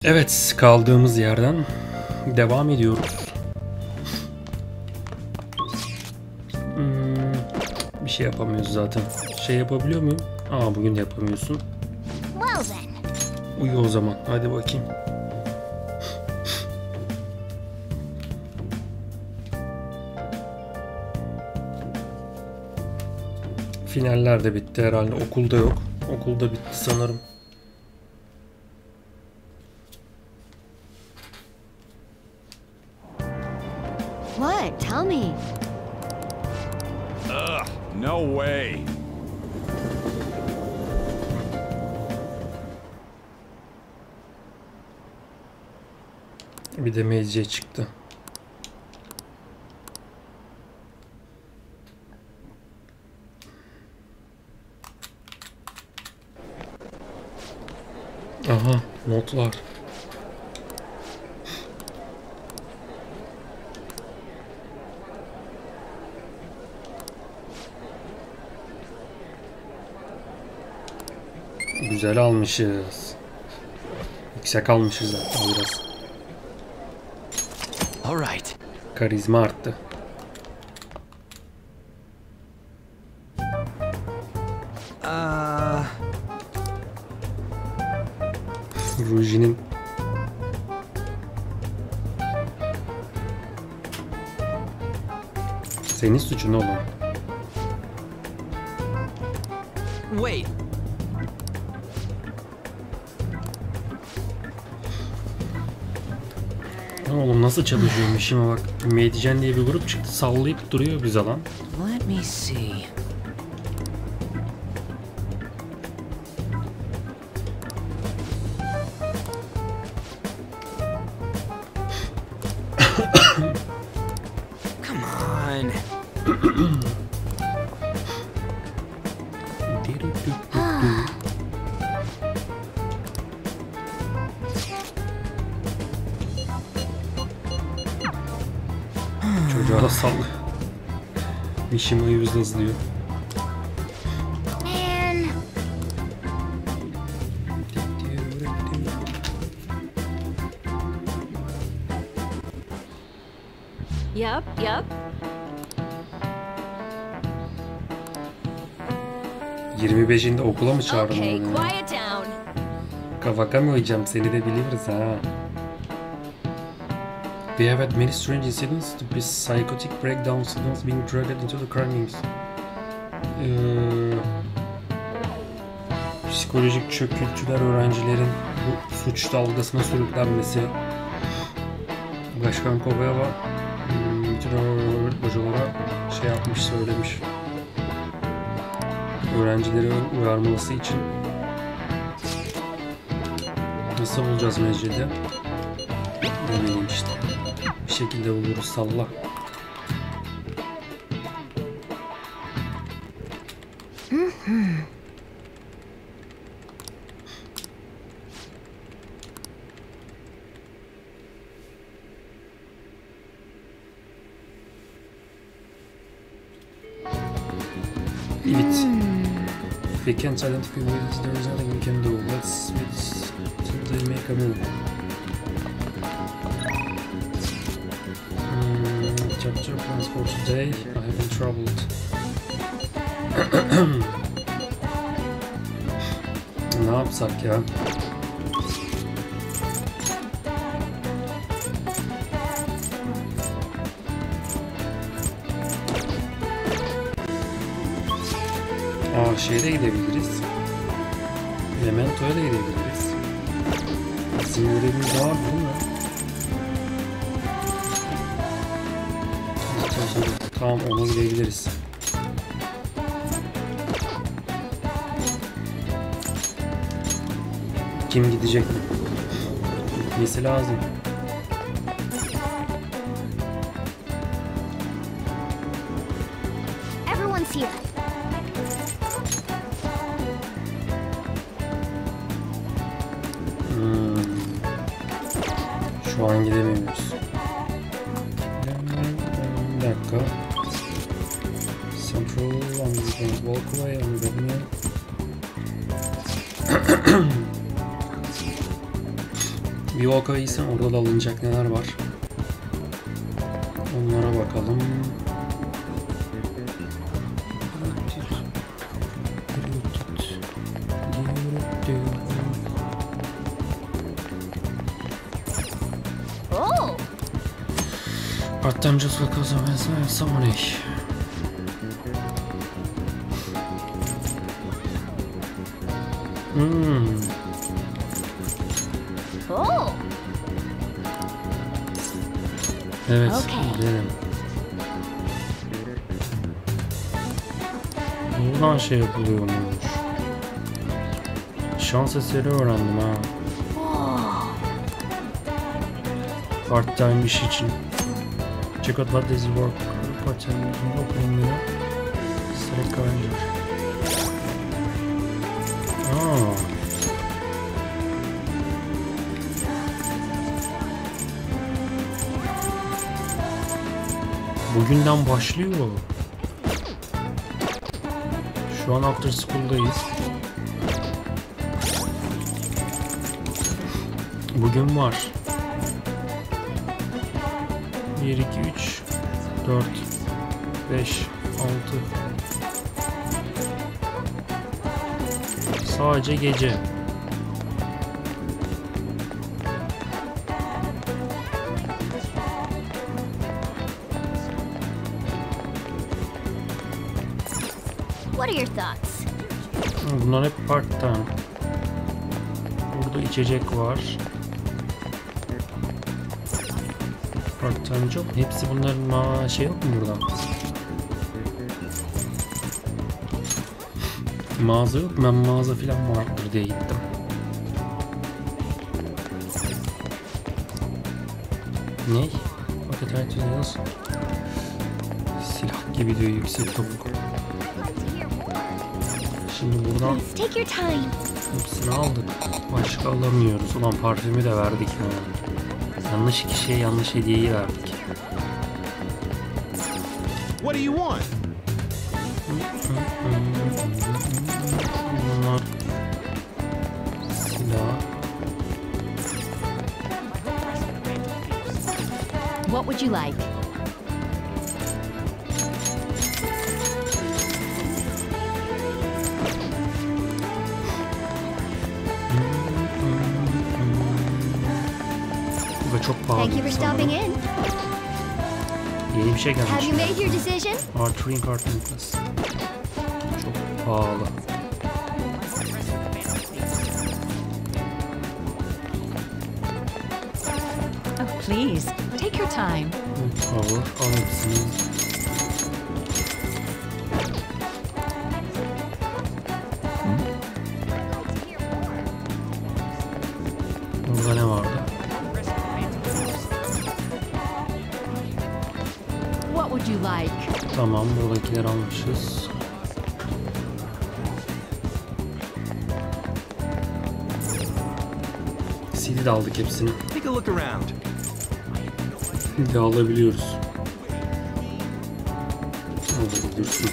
Evet, kaldığımız yerden devam ediyoruz. Bir şey yapamıyoruz zaten. Şey yapabiliyor muyum? Aa, bugün de yapamıyorsun. Uyu o zaman. Hadi bakayım. Finaller de bitti herhalde. Okulda yok. Okulda bitti sanırım. What? Tell me. Ugh, no way. Bir de mezce çıktı. Aha, notlar. Güzel almışız. Yüksek almışız zaten biraz. All right. Karizma arttı. Ruji'nin senin suçun oğlum. Wait. Oğlum nasıl çalışıyorum işime bak. Medicen diye bir grup çıktı, sallayıp duruyor bize lan. Let me see. Come on. Çocuğa da sallıyor. Mişimi hızlıyor. Yep. 25'inde okula mı çağırdın Okay, onu? quiet down. Kafaka mı koyacağım? Seni de biliriz ha. We have had many strange incidents to be psychotic breakdown signals being dragged into the crimes. Psikolojik çöküntüler, öğrencilerin bu suç dalgasına sürüklenmesi. Başkan Kobayeva bütün hocalara şey yapmış, söylemiş. Öğrencileri uyarması için. Nasıl bulacağız meclide? Demeyin işte. Bir şekilde buluruz, salla. Evet. We can't identify ways, there is nothing we can do. Let's make a move. Chapter plans for today. I have been troubled. Ne yapsak ya? Şeye de gidebiliriz. Memento'ya da gidebiliriz. Bizim görevimiz var değil mi? Tamam, ona gidebiliriz. Kim gidecek? Gitmesi lazım. Everyone's here. Şu an gidemiyoruz. Bir dakika. Central, I'm going to walk away, I'm going to Bir vakaysan orada da alınacak neler var. Onlara bakalım. Oh, Part-time just because of someone. oh. Evet, Okay. gidelim. Buradan şey yapılıyormuş. Şans eseri öğrendim ha. Part-time iş için. Check out what this work. Part-time opening diyor. Select calendar. Bugünden başlıyor. Şu an after school'dayız. Bugün var. 1, 2, 3, 4, 5, 6. Sadece gece. What are your thoughts? Bunlar hep part time. Burada içecek var. Part time job. Hepsi bunların şey yok mu burada? Mağaza yok. Ben mağaza falan vardır diye gittim. Ne? Vakit hayatınız. Silah gibi diyor, yüksek topuk. Şimdi buradan Take your time. hepsini aldık. Başka alamıyoruz. Ulan parfümü de verdik ha. Yanlış kişiye yanlış hediyeyi verdik. What do you want? Bunlar silah. What would you like? Bu da çok pahalı. Thank you for stopping in. Yeni bir şey gelmiş. Have you made your decision? Arthur'in kart necklace. Çok pahalı. Oh, please, take your time. Power, al hepsini. Burada ne vardı? What would you like? Tamam, buradakileri almışız. CD de aldık hepsini. Take a look around. Bir de alabiliyoruz. Alabiliyorsun.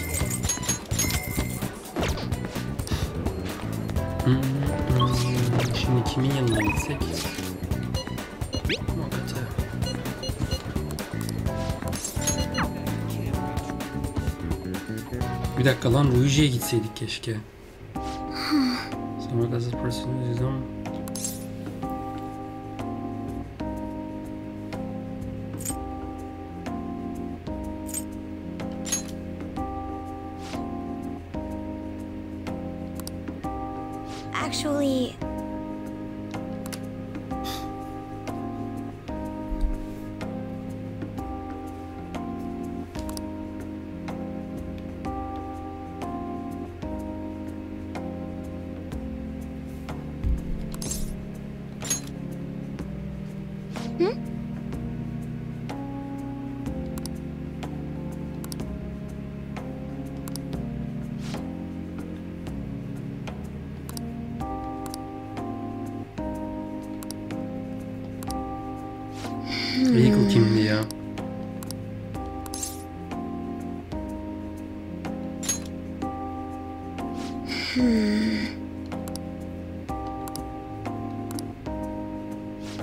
Şimdi kimin yanına gitsek? Hakikaten. Bir dakika lan, Ruiji'ye gitseydik keşke. Sonra gazet parasını izleyeceğim. Actually, Rico kimdi ya?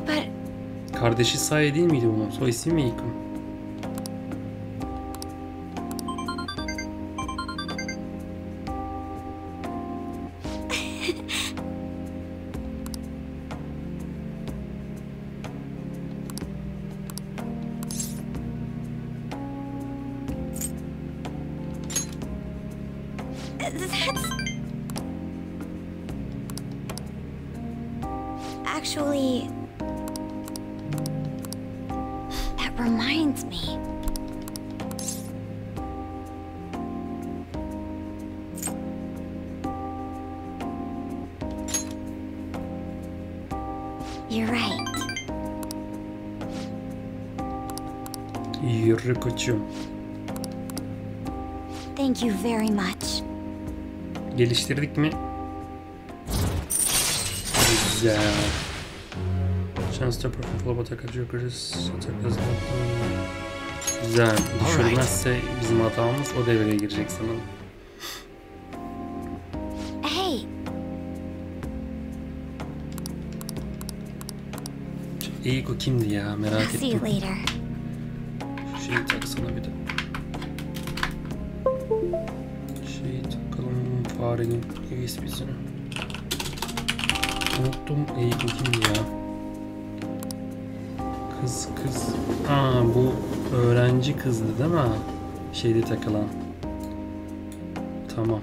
but Kardeşi Saye değil miydi bunun? Soy ismi mi Yıkım? Actually, that reminds me. You're right. Yürü koçum. Thank you very much. Geliştirdik mi? Güzel. Chance to perform follow attack at Joker's attack as güzel. Düşürmezse bizim hatamız o devreye girecek sanırım. Hey. Eiko kimdi ya, merak See you ettim. later. Şu şeyi taksana bir de. Şeyi takalım, farenin USB'sini. Unuttum, Eiko kimdi ya? Kız. Aa, bu öğrenci kızdı değil mi? Şeyde takılan. Tamam.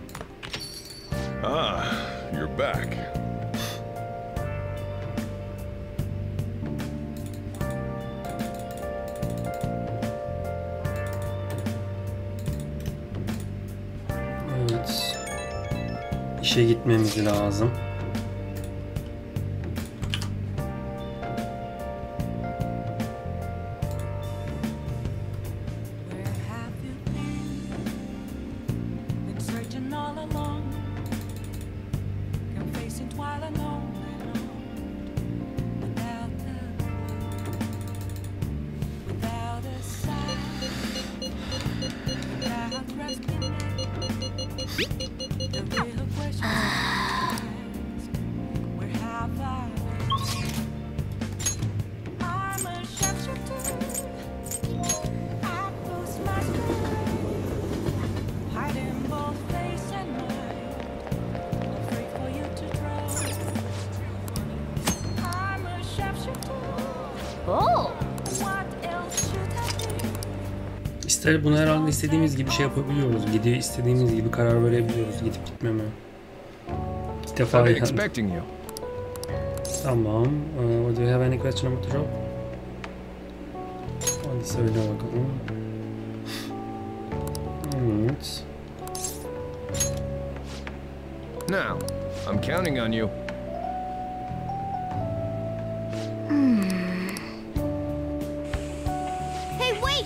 Ah, you're back. Evet. İşe gitmemiz lazım. Bunu herhalde istediğimiz gibi şey yapabiliyoruz. Gidiyor istediğimiz gibi karar verebiliyoruz. Gidip gitmeme. İlk defa Tamam. Do you have any question about the job? Hadi söyle bakalım. Evet. Now, I'm counting on you. Hey, wait!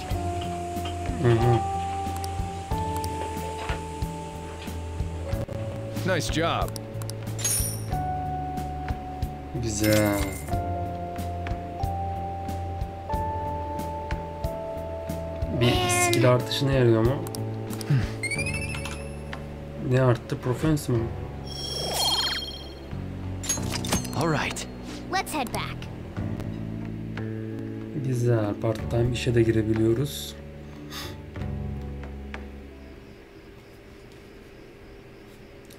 Nice job. Güzel. Bir skill artışına yarıyor mu? Ne arttı? Profens mi? All right. Let's head back. Güzel. Part-time işe de girebiliyoruz.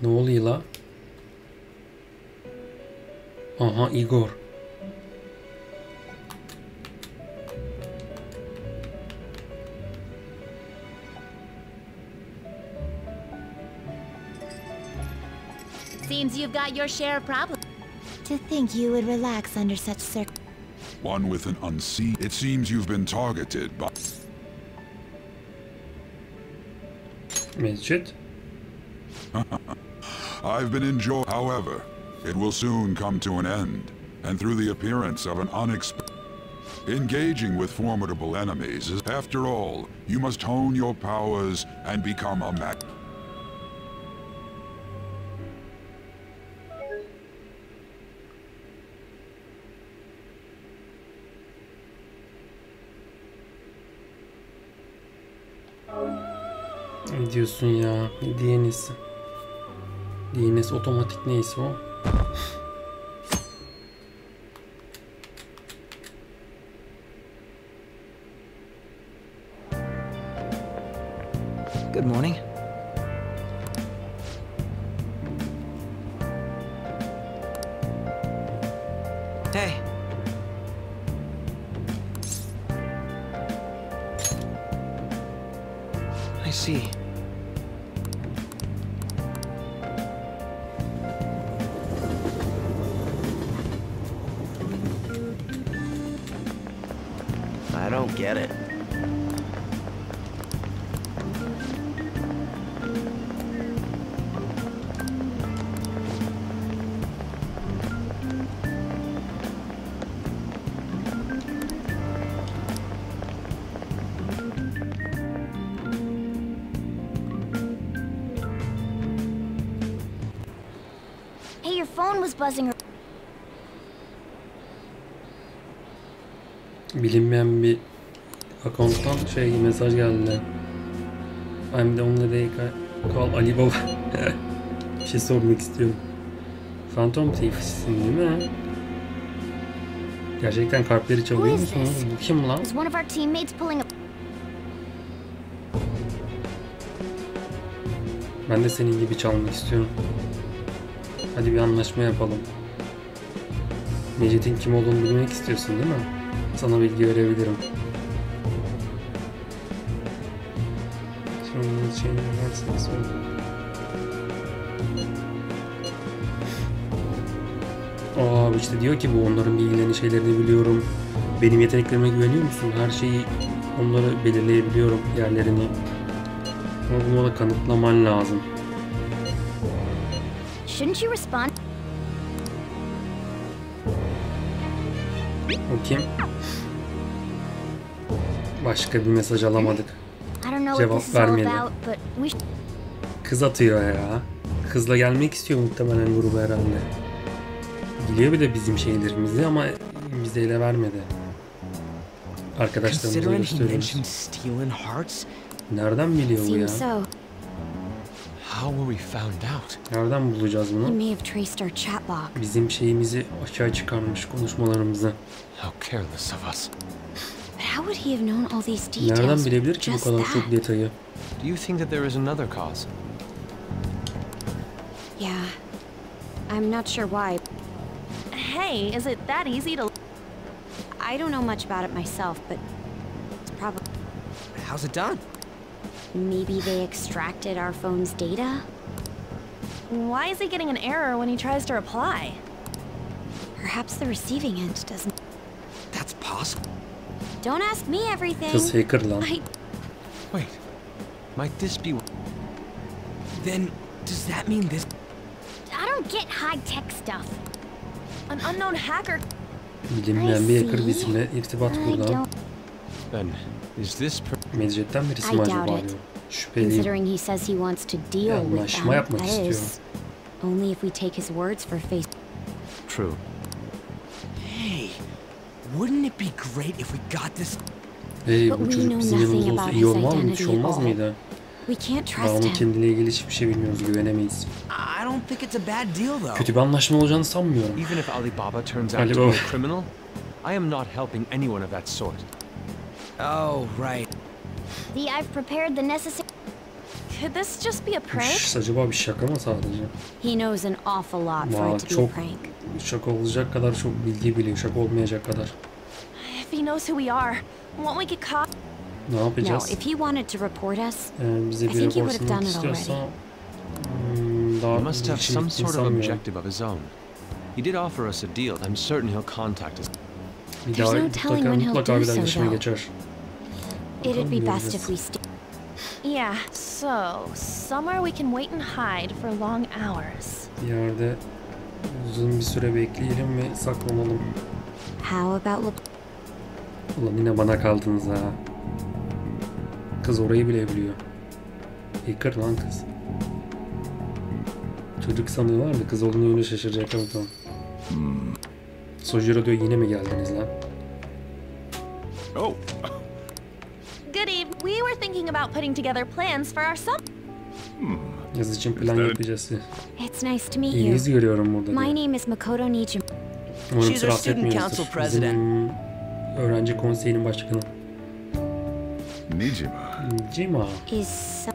Ne oluyor la? Aha, Igor. Seems you've got your share of problems. To think you would relax under such circumstances. One with an unseen. It seems you've been targeted by. Mescit. I've been enjoying. However, it will soon come to an end, and through the appearance of an unexpected. Engaging with formidable enemies is, after all, you must hone your powers and become a mag. Ne diyorsun ya? DNS. DNS otomatik neyse o. Good morning. Hey. I see. I don't get it. Hey, your phone was buzzing. Bilinmeyen bir account'tan mesaj geldi. I'm the only day call Ali Baba. Bir şey sormak istiyorum. Phantom Thief'sin değil mi? Gerçekten kalpleri çalıyor musun? Bu kim lan? Is one of our teammates pulling a... Ben de senin gibi çalmak istiyorum. Hadi bir anlaşma yapalım. Necet'in kim olduğunu bilmek istiyorsun değil mi? Sana bilgi verebilirim. Aa işte diyor ki bu onların bilgilerini, şeylerini biliyorum. Benim yeteneklerime güveniyor musun? Her şeyi onları belirleyebiliyorum, yerlerini. Ama bunu da kanıtlaman lazım. Shouldn't you respond? O kim? Başka bir mesaj alamadık. Cevap vermedi. Kız atıyor ya. Kızla gelmek istiyor muhtemelen grubu herhalde. Biliyor bir de bizim şeylerimizi ama bize ele vermedi. Arkadaşlarımıza gösteriyoruz. Nereden biliyor bu ya? How were we found out? Nereden bulacağız bunu? He may have traced our chat log. Bizim şeyimizi aşağı çıkarmış, konuşmalarımızı. How careless of us. But how would he have known all these details? Nereden bilebilir ki bu Just kadar that? çok detayı? Do you think that there is another cause? Yeah. I'm not sure why. Hey, is it that easy to... I don't know much about it myself, but it's probably... How's it done? Maybe they extracted our phone's data? Why is he getting an error when he tries to reply? Perhaps the receiving end doesn't... That's possible. Don't ask me everything. Kız hacker lan. Wait, might this be... Then, does that mean this... I don't get high-tech stuff. An unknown hacker... Bilinmeyen bir hacker bizimle irtibat kurdu. Then, is this... Medjet'ten birisi mi acaba diyor. Şüpheliyim. Considering he says he wants to deal with Anlaşma them, yapmak that istiyor. is. Only if we take his words for face. True. Hey, wouldn't it be great if we got this... Hey, But bu we çocuk know bizim nothing yanımızda olsa about iyi his olmaz mı? Bir identity şey at olmaz all. mıydı? We can't Daha trust onun him. kendiyle ilgili hiçbir şey bilmiyoruz, güvenemeyiz. I don't think it's a bad deal though. Kötü bir anlaşma olacağını sanmıyorum. Even if Alibaba turns Ali out to be Baba. a criminal, I am not helping anyone of that sort. Oh, right. I've prepared the necessary... Could this just be a prank? Şşş, acaba bir şaka mı sadece? He knows an awful lot for Vay, it to be a çok prank. şaka olacak kadar çok bilgi biliyor, şaka olmayacak kadar. If he knows who we are, won't we get caught? Ne No, yapacağız? if he wanted to report us, Bize I bir think he rapor would have sunmak done it istiyorsa He daha must have işin some bittiğini sort of sanmıyorum. objective of his own. He did offer us a deal. I'm certain he'll contact us. Bir There's daha no telling when he'll mutlaka do bir daha so, işime though. geçer. it'd be Bakalım, best if we göreceğiz. stay. Yeah, so somewhere we can wait and hide for long hours. Bir yerde uzun bir süre bekleyelim ve saklanalım. How about look? Ulan yine bana kaldınız ha. Kız orayı bile biliyor. Hacker lan kız. Çocuk sanıyorlar da kız olduğunu öyle şaşıracaklar tamam. Sojiro diyor yine mi geldiniz lan? Oh, Good eve. We were thinking about putting together plans for our summer. Yaz için plan yapacağız. It's nice to meet you. İngiliz görüyorum burada My diyor. name is Makoto Nijima. Umarım She's sizi our rahatsız student etmiyoruzdur. council president. Bizim öğrenci konseyinin başkanı. Nijima. Cima.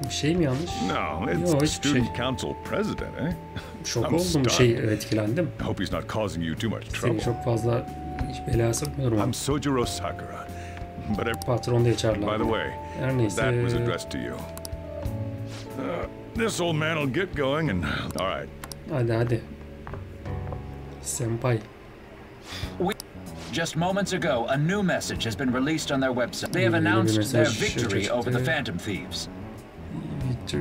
Bir şey mi yanlış? No, Yo, it's the hiçbir şey. student council president, eh? Şok I'm oldum, etkilendim. I hope he's not causing you too much Seni trouble. çok fazla hiç belaya sokmuyorum. I'm Sojiro Sakura. But Patron diye çağırlar. by the way, Her neyse. that was addressed to you. This old man will get going and all right. Hadi. Senpai. Just moments ago, a new message has been released on their website. They have announced their victory over the Phantom Thieves.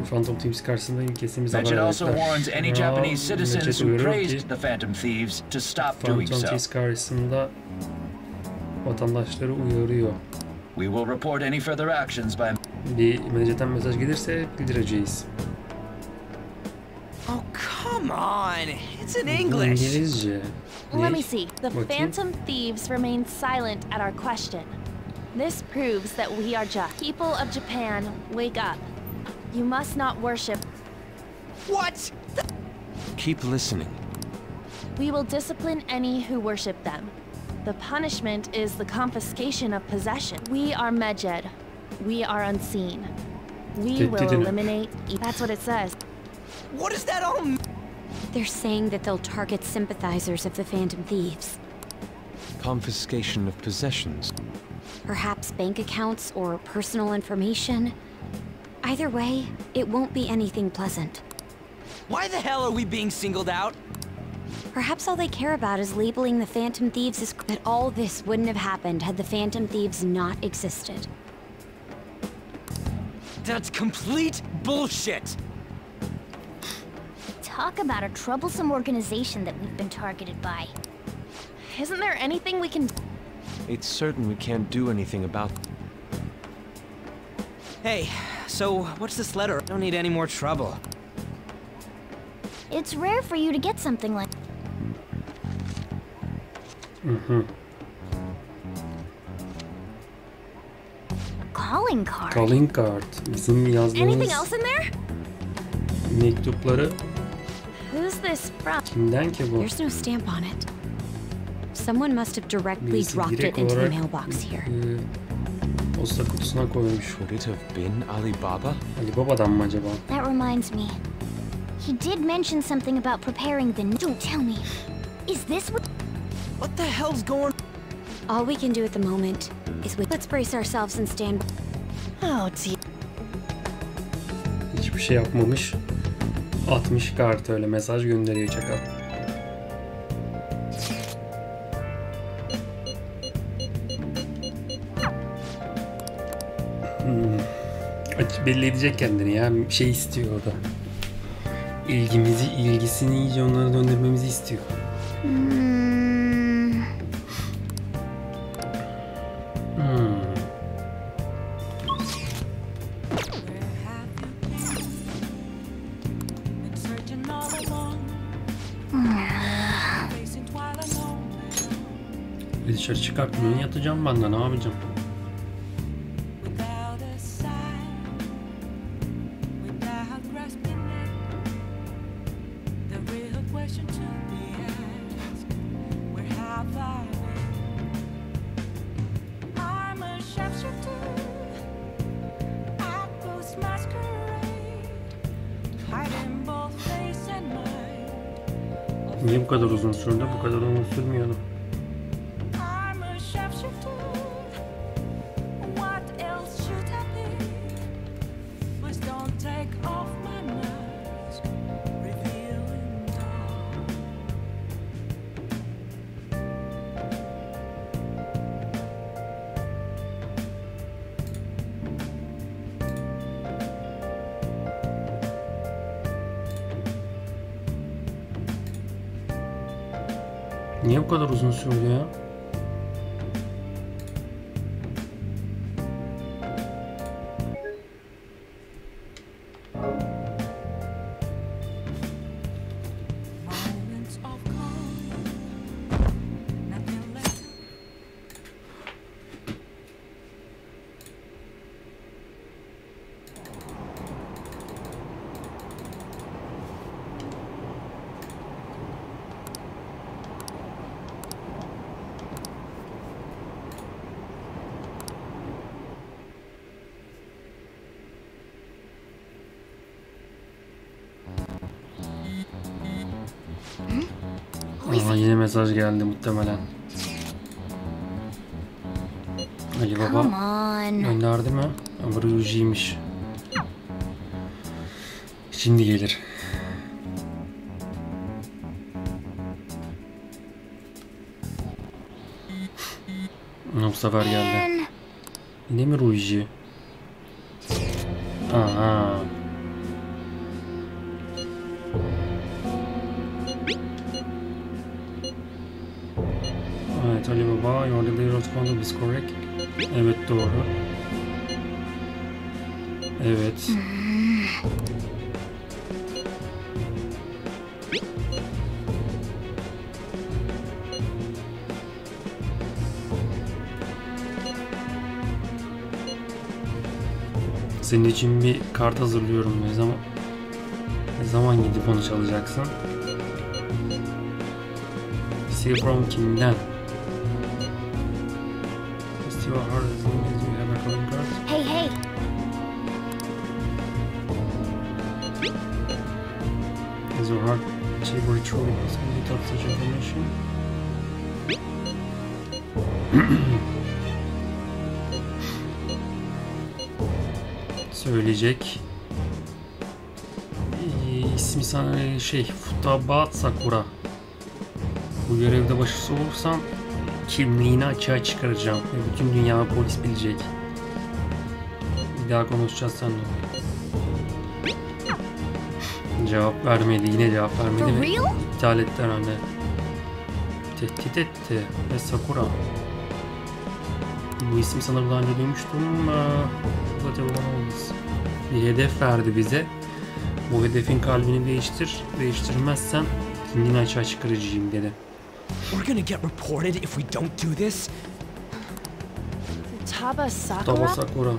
Phantom Thieves karşısında ülkesini bize Mention haber also warns any verdiler. Japanese citizens who uyarıyor praised ki the Phantom Thieves to stop doing Phantom so. Thieves karşısında vatandaşları uyarıyor. We will report any further actions by... Bir menajeden mesaj gelirse bildireceğiz. Oh, come on. It's in English. İngilizce. Let me see. The Bakayım. Phantom Thieves remained silent at our question. This proves that we are just. People of Japan, wake up. You must not worship. What? Keep listening. We will discipline any who worship them. The punishment is the confiscation of possession. We are Medjed. We are unseen. We will eliminate. That's what it says. What does that all mean? They're saying that they'll target sympathizers of the Phantom Thieves. Confiscation of possessions. Perhaps bank accounts or personal information. Either way, it won't be anything pleasant. Why the hell are we being singled out? Perhaps all they care about is labeling the Phantom Thieves as... That all this wouldn't have happened had the Phantom Thieves not existed. That's complete bullshit! Talk about a troublesome organization that we've been targeted by. Isn't there anything we can... It's certain we can't do anything about... Hey, so what's this letter? Don't need any more trouble. It's rare for you to get something like... Calling card. Calling card. Bizim Anything yazdığımız else in there? mektupları Who's this from? kimden ki bu? There's no stamp on it. Someone must have directly Birisi dropped direkt it into the olarak mailbox here. posta kutusuna koymuş. Could it have been Alibaba? Ali Baba'dan mı acaba? That reminds me. He did mention something about preparing the... Don't tell me. Is this what... What the hell's going... All we can do at the moment is let's brace ourselves and stand... Oh, dear. Hiçbir şey yapmamış. 60 kart öyle mesaj gönderiyor çakal. Belli edecek kendini ya. Bir şey istiyor o da. İlgisini iyice onlara döndürmemizi istiyor. Dışarı çıkartmıyor. Yatacağım ben de. Ne yapacağım? Niye bu kadar uzun sürdü? Bu kadar uzun sürmüyordu. Niye bu kadar uzun sürdü ya? Aa, yine mesaj geldi muhtemelen. Ali Baba gönderdi mi? Ama Ruji'ymiş. Şimdi gelir. Bu sefer geldi. Yine mi Ruji? Aha. Evet Ali Baba, your delivery response is correct. Evet doğru. Evet. Senin için bir kart hazırlıyorum. Ne zaman gidip onu çalacaksın? See from kimden? Hey, hey. Is your heart truly possible without such information? Söyleyecek. İsmi sana Futaba Sakura. Bu görevde başarısız olursan kimliğini açığa çıkaracağım ve bütün dünya polis bilecek. Bir daha konuşacağız seninle. Cevap vermedi, yine cevap vermedi ve iptal etti herhalde. Tehdit etti ve Sakura. Bu isim sanırım daha önce duymuştum ama bir hedef verdi bize. Bu hedefin kalbini değiştirmezsen kendini açığa çıkaracağım dedi. We're gonna get reported if we don't do this. Futaba Sakura? Futaba Sakura.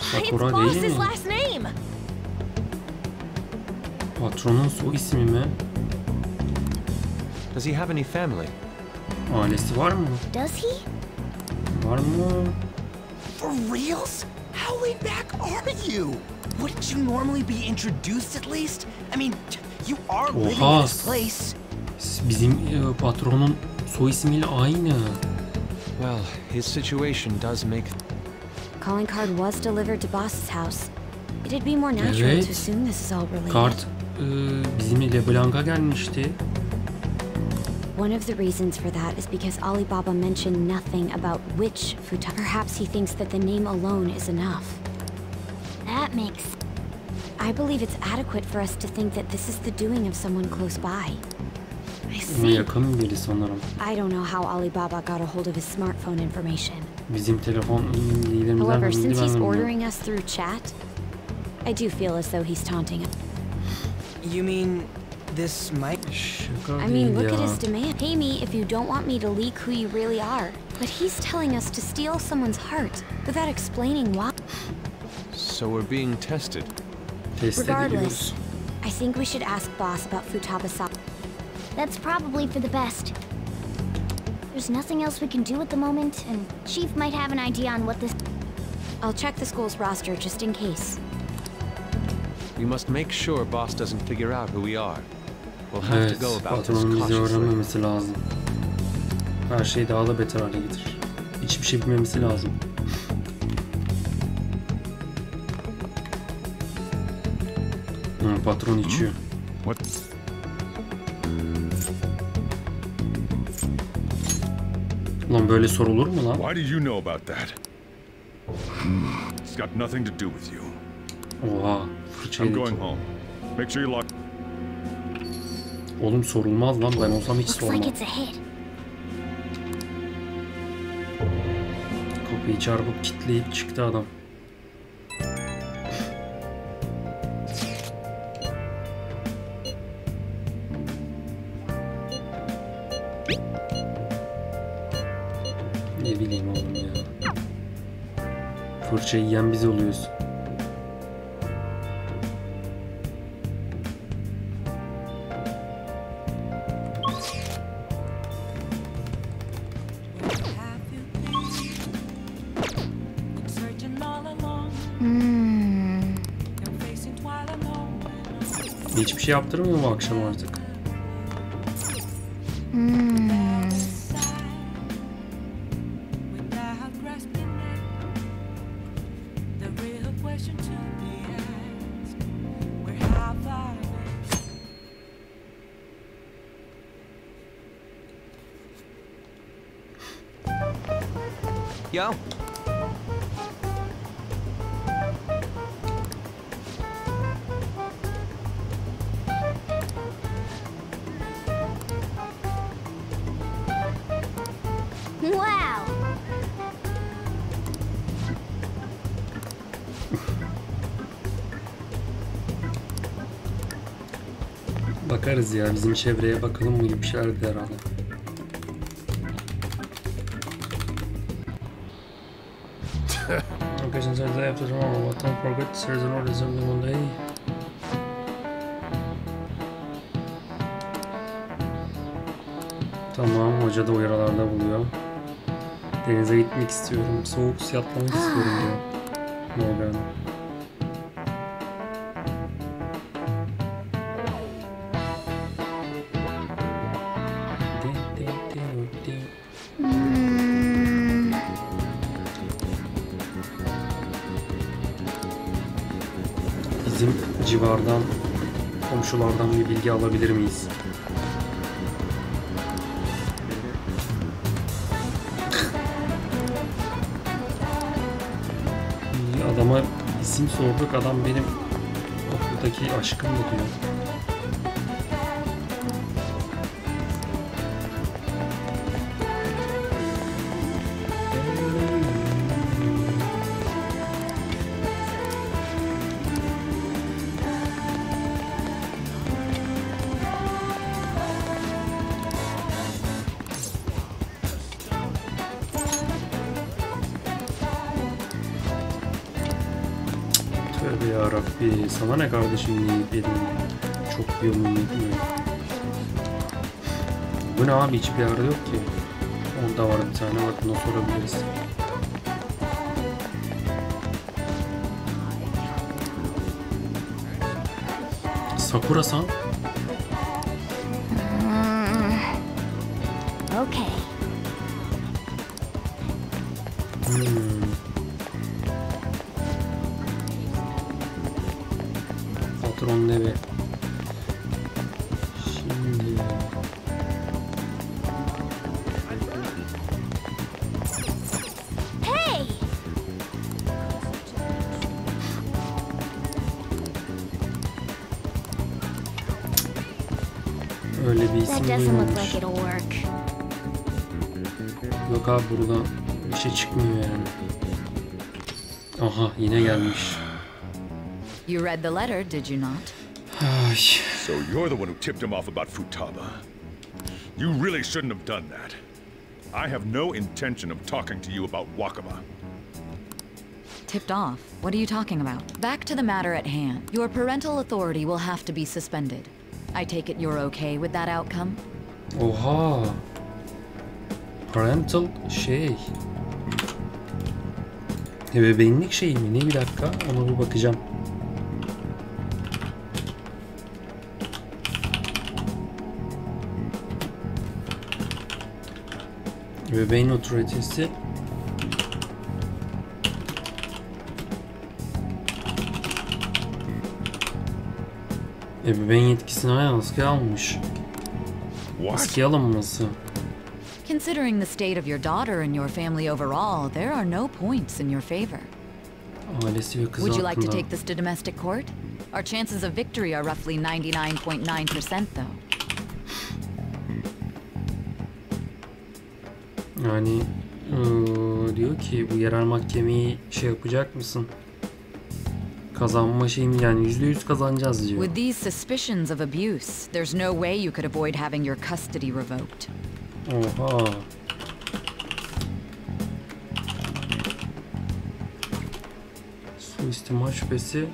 Sakura değil mi? Patronun soy ismi mi? Does he have any family? Ailesi var mı? Does he? Var mı? For reals? How laid back are you? Wouldn't you normally be introduced at least? I mean, you are living in this place. Bizim patronun soy ismiyle aynı. Well, his situation does make... Calling card was delivered to boss's house. It'd be more natural to assume this is all related. Kart bizim LeBlanc'a gelmişti. One of the reasons for that is because Alibaba mentioned nothing about which Futaba. Perhaps he thinks that the name alone is enough. That makes... I believe it's adequate for us to think that this is the doing of someone close by. I see. Yakın biri sanırım. I don't know how Alibaba got a hold of his smartphone information. Bizim telefon liderimizden However, since he's ordering us through chat, I do feel as though he's taunting us. You mean this might... I mean, look at his demand. Pay me if you don't want me to leak who you really are. But he's telling us to steal someone's heart without explaining why. So we're being tested. Regardless, I think we should ask boss about Futaba Sakura. That's probably for the best. There's nothing else we can do at the moment, and Chief might have an idea on what this... I'll check the school's roster just in case. We must make sure boss doesn't figure out who we are. We'll have to go about this patronun bizi cautiously. öğrenmemesi lazım. Her şeyi daha da beter hale getirir. Hiçbir şey bilmemesi lazım. Patron içiyor. What? Lan böyle sorulur mu lan? Why did you know about that? It's got nothing to do with you. Oha, fırça yedik. I'm going home. Make sure you lock. Oğlum sorulmaz lan, ben olsam hiç sormam. Kapıyı çarpıp kilitleyip çıktı adam. Ne bileyim oğlum ya. Fırça yiyen biz oluyoruz. Hiçbir şey yaptırmıyor mu akşam artık? Yo. Wow. Bakarız ya, bizim çevreye bakalım mı gibi bir şeylerdi herhalde. Occasions are day after tomorrow, but don't forget there's an order assembly one day. Tamam, hoca da uyarılarda buluyor. Denize gitmek istiyorum, soğuk suya atlamak istiyorum diyor. Morgan. Bizim civardan, komşulardan bir bilgi alabilir miyiz? Adama isim sorduk, adam benim okuldaki aşkım mı diyor. Tövbe yarabbi, sana ne kardeşim yiyip yedim. Çok yiyorum yetmiyor. Bu ne abi, hiçbir yerde yok ki. Onda var bir tane, bak buna sorabiliriz. Sakura-san? Okay. Patronun evi. Şimdi... Hey! Öyle bir isim duymamış. Yok abi, burada bir şey çıkmıyor yani. Aha, yine gelmiş. You read the letter, did you not? So you're the one who tipped him off about Futaba. You really shouldn't have done that. I have no intention of talking to you about Wakaba. Tipped off? What are you talking about? Back to the matter at hand. Your parental authority will have to be suspended. I take it you're okay with that outcome? Oha. Parental şey. Ebeveynlik şey mi? Ne, bir dakika, ona bir bakacağım. Ebeveyn otoritesi. Ebeveyn yetkisini askıya almış. Askıya alınması. Considering the state of your daughter and your family overall, there are no points in your favor. Ailesi ve kızı Would you like to hakkında. take this to domestic court? Our chances of victory are roughly 99.9% though. Yani diyor ki bu yerel mahkemeyi şey yapacak mısın? Kazanma şeyim, yani %100 kazanacağız diyor. With these suspicions of abuse, there's no way you could avoid having your custody revoked. Oha. Suistimal şüphesi.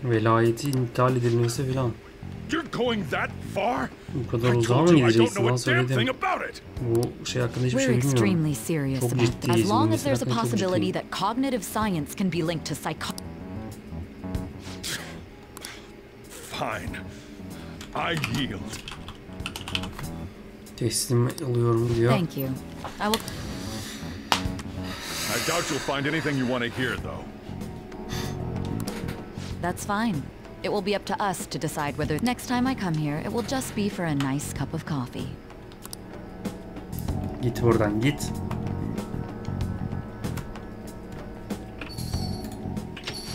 Velayeti iptal edilmesi filan. Bu kadar uzağa mı gideceksin lan, söyledim. Bu şey hakkında hiçbir şey bilmiyorum. Çok ciddiyiz. As long as there's a possibility that cognitive science can be linked to psychology. Fine. I yield. Teslim alıyorum diyor. Thank you. I will. I doubt you'll find anything you want to hear, though. That's fine. It will be up to us to decide whether next time I come here, it will just be for a nice cup of coffee. Git buradan, git.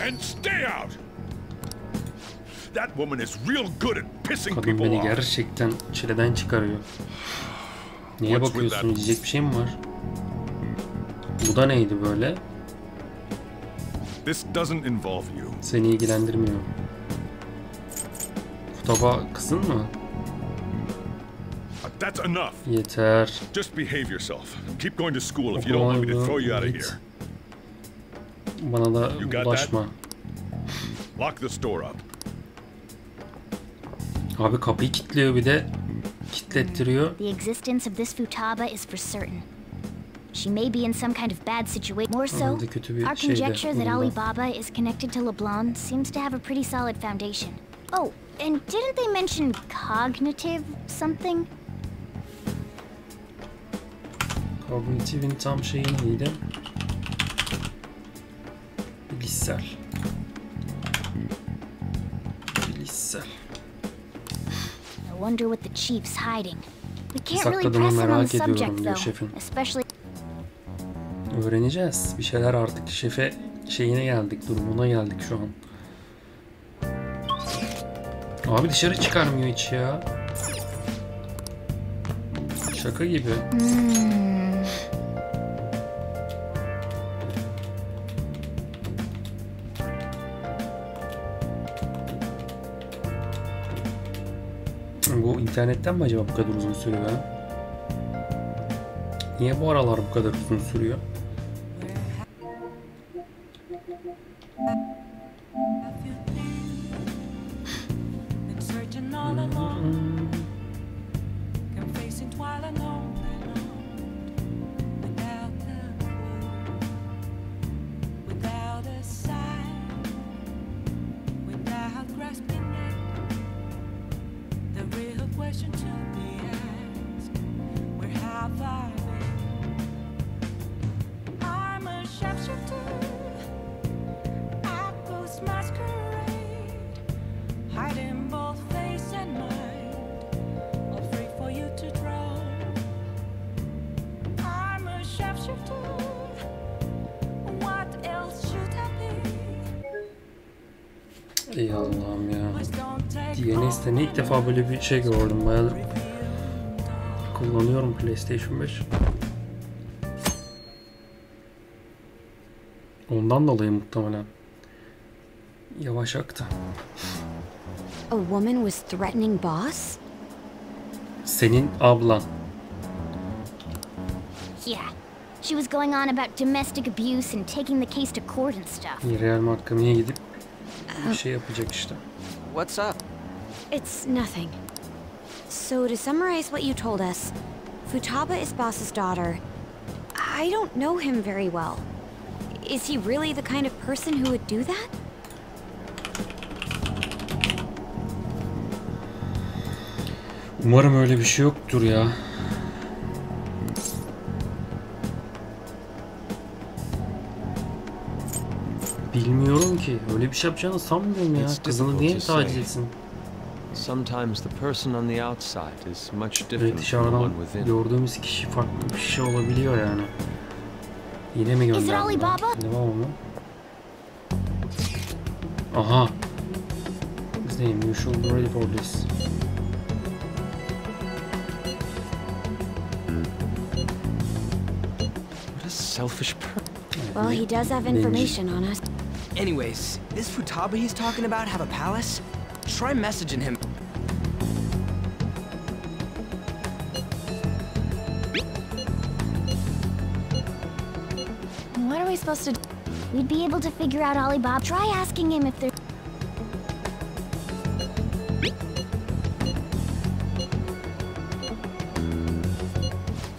And stay out. That woman is real good at pissing Kadın people beni off. gerçekten çileden çıkarıyor. Niye bakıyorsun? Diyecek bir şey mi var? Bu da neydi böyle? This doesn't involve you. Seni ilgilendirmiyor. Futaba kızın mı? That's enough. Yeter. Just behave yourself. Keep going to school if you don't want me to throw you out of here. Bana da bulaşma. Lock the store up. Abi kapıyı kilitliyor, bir de kilitlettiriyor. The existence of this Futaba is for certain. She may be in some kind of bad situation. More so, our conjecture that Alibaba is connected to LeBlanc seems to have a pretty solid foundation. Oh, and didn't they mention cognitive something? Kognitifin tam şeyi neydi? Bilişsel. Bilişsel. I wonder what the chief's hiding. We can't really press him on the subject though, especially. Öğreneceğiz. Bir şeyler artık. Şefe şeyine geldik, durumuna geldik şu an. Abi dışarı çıkarmıyor hiç ya. Şaka gibi. Bu internetten mi acaba bu kadar uzun sürüyor ha? Niye bu aralar bu kadar uzun sürüyor? Ey Allah'ım ya. DNS'te ilk defa böyle bir şey gördüm. Bayağıdır kullanıyorum PlayStation 5. Ondan dolayı muhtemelen yavaş aktı. A woman was threatening boss? Senin ablan. Yeah. She was going on about domestic abuse and taking the case to court and stuff. Real mahkemeye gidip bir şey yapacak işte. What's up? It's nothing. So to summarize what you told us, Futaba is boss's daughter. I don't know him very well. Is he really the kind of person who would do that? Umarım öyle bir şey yoktur ya. Bilmiyorum ki. Öyle bir şey yapacağını sanmıyorum ya. Kızını niye taciz etsin? Sometimes the person on the outside is much different from the one within. Gördüğümüz kişi farklı bir şey olabiliyor yani. Yine mi gönderdi? Devam mı? Aha. His name, you should be ready for this. What a selfish person. Well, he does have information on us. Anyways, this Futaba he's talking about have a palace? Try messaging him. What are we supposed to do? We'd be able to figure out Alibaba. Try asking him if there...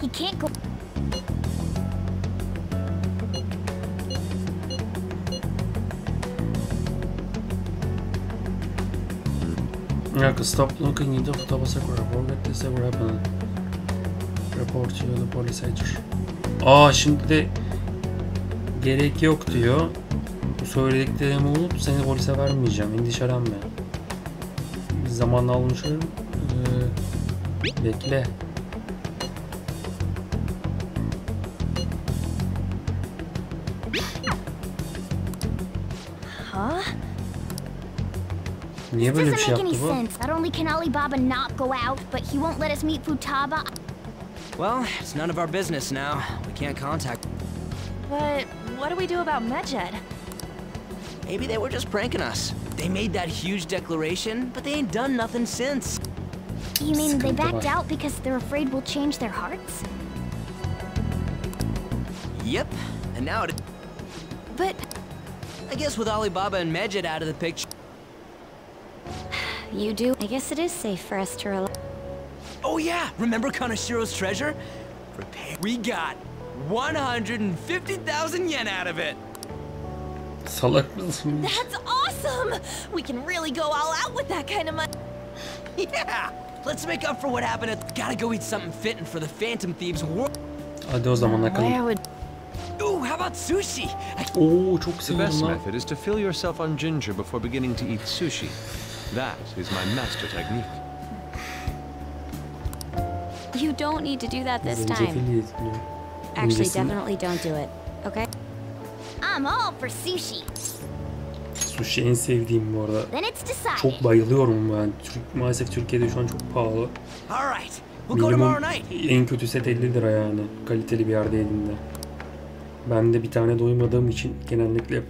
He can't go... Stop looking into Futaba Sakura. Forget this ever happened. Report to the police agent. Şimdi de gerek yok diyor. Bu söylediklerimi unut, seni polise vermeyeceğim. Endişelenme. Zaman almışım. Bekle. Huh? Niye böyle bir şey yaptı bu? Not only can Alibaba not go out, but he won't let us meet Futaba. Well, it's none of our business now. We can't contact. But what do we do about Medjed? Maybe they were just pranking us. They made that huge declaration, but they ain't done nothing since. You mean they backed out because they're afraid we'll change their hearts? Yep, and now it... But... I guess with Alibaba and Medjed out of the picture... You do? I guess it is safe for us to rely... Oh yeah, remember Kanashiro's treasure? We got 150,000 yen out of it! Salak mısın? That's awesome! We can really go all out with that kind of money. Yeah! Let's make up for what happened at... Gotta go eat something fitting for the Phantom Thieves' world. Hadi o zaman bakalım. Ooh, how about sushi? Oo, çok The seviyorum best lan. method is to fill yourself on ginger before beginning to eat sushi. That is my master technique. You don't need to do that this time. Zencefil Actually, İncesini- definitely don't do it. Okay? I'm all for sushi. Sushi en sevdiğim bu arada. Then it's decided. Çok bayılıyorum ben. Maalesef Türkiye'de şu an çok pahalı. All right, we'll go Minimum tomorrow night. en kötü set 50 lira yani. Kaliteli bir yerde elinde. Ben de bir tane doymadığım için genellikle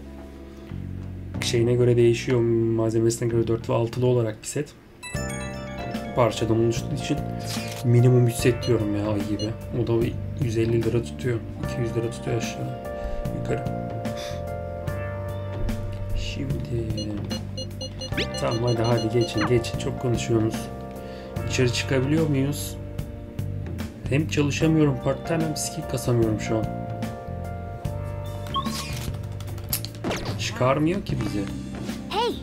şeyine göre değişiyor. Malzemesine göre 4 ve 6'lı olarak bir set. Parçadan oluştuğu için minimum 3 set diyorum ya ay gibi. O da 150 lira tutuyor. 200 lira tutuyor aşağı yukarı. Şimdi tamam hadi geçin çok konuşuyorsunuz. İçeri çıkabiliyor muyuz? Hem çalışamıyorum part-time hem skill kasamıyorum şu an. Çıkarmıyor ki bizi. Hey!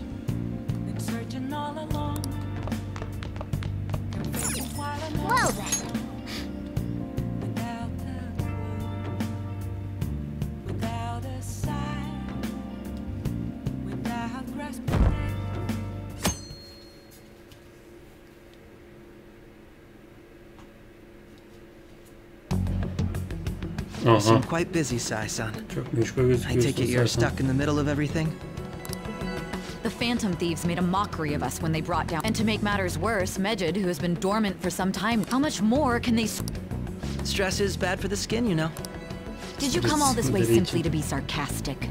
Well then. You seem quite busy, Sai-san. Çok meşgul I take it you're gözüküyorsun stuck in the middle of everything? The Phantom Thieves made a mockery of us when they brought down... And to make matters worse, Medjed, who has been dormant for some time, how much more can they... Stress is bad for the skin, you know. Did you come all this way simply to be sarcastic?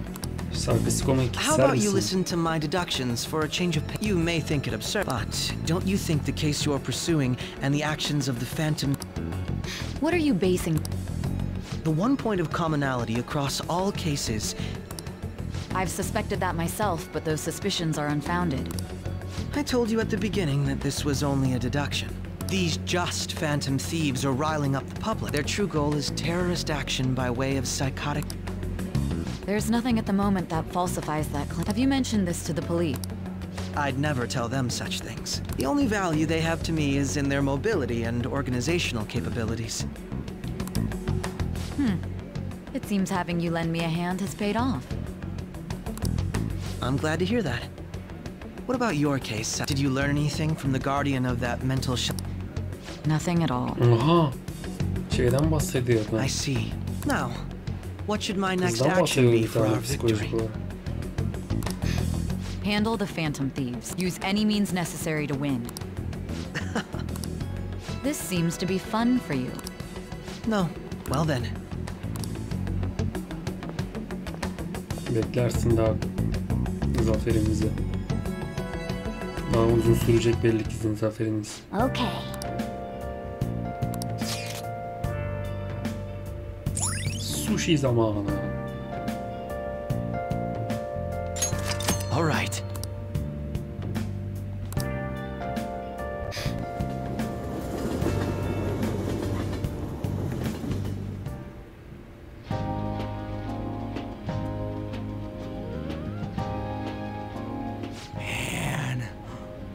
How about you listen to my deductions for a change of pace? You may think it absurd, but don't you think the case you're pursuing and the actions of the Phantom... What are you basing... The one point of commonality across all cases... I've suspected that myself, but those suspicions are unfounded. I told you at the beginning that this was only a deduction. These just Phantom Thieves are riling up the public. Their true goal is terrorist action by way of psychotic... There's nothing at the moment that falsifies that claim. Have you mentioned this to the police? I'd never tell them such things. The only value they have to me is in their mobility and organizational capabilities. It seems having you lend me a hand has paid off. I'm glad to hear that. What about your case? Did you learn anything from the guardian of that mental Nothing at all. Aha. Şeyden bahsediyordu. I see. Now, what should my next action be for our victory? Handle the Phantom Thieves. Use any means necessary to win. This seems to be fun for you. No. Well then. Beklersin daha zaferimizi. Daha uzun sürecek belli ki sizin zaferiniz. Okay. Sushi zamanı. All right.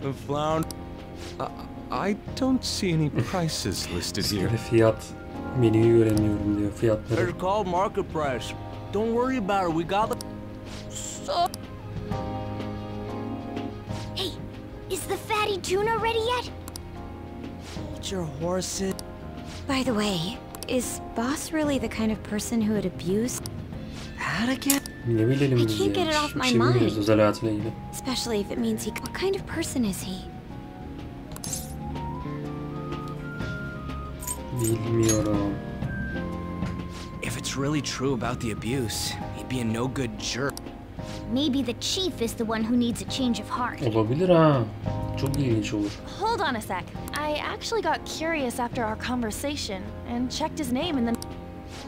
The flound. I don't see any prices listed here. Fiyat menüyü göremiyorum diyor fiyatları. It's called market price. Don't worry about it. We got the... Hey, Is the fatty tuna ready yet? Hold your horses. By the way, is Boss really the kind of person who would abuse? That again? Ne bilelim biz I can't get it off my mind. Özel hayatıyla ilgili. Especially if it means he... What kind of person is he? Bilmiyorum. If it's really true about the abuse, he'd be a no-good jerk. Maybe the chief is the one who needs a change of heart. Olabilir ha. Çok ilginç olur. Hold on a sec. I actually got curious after our conversation and checked his name and then...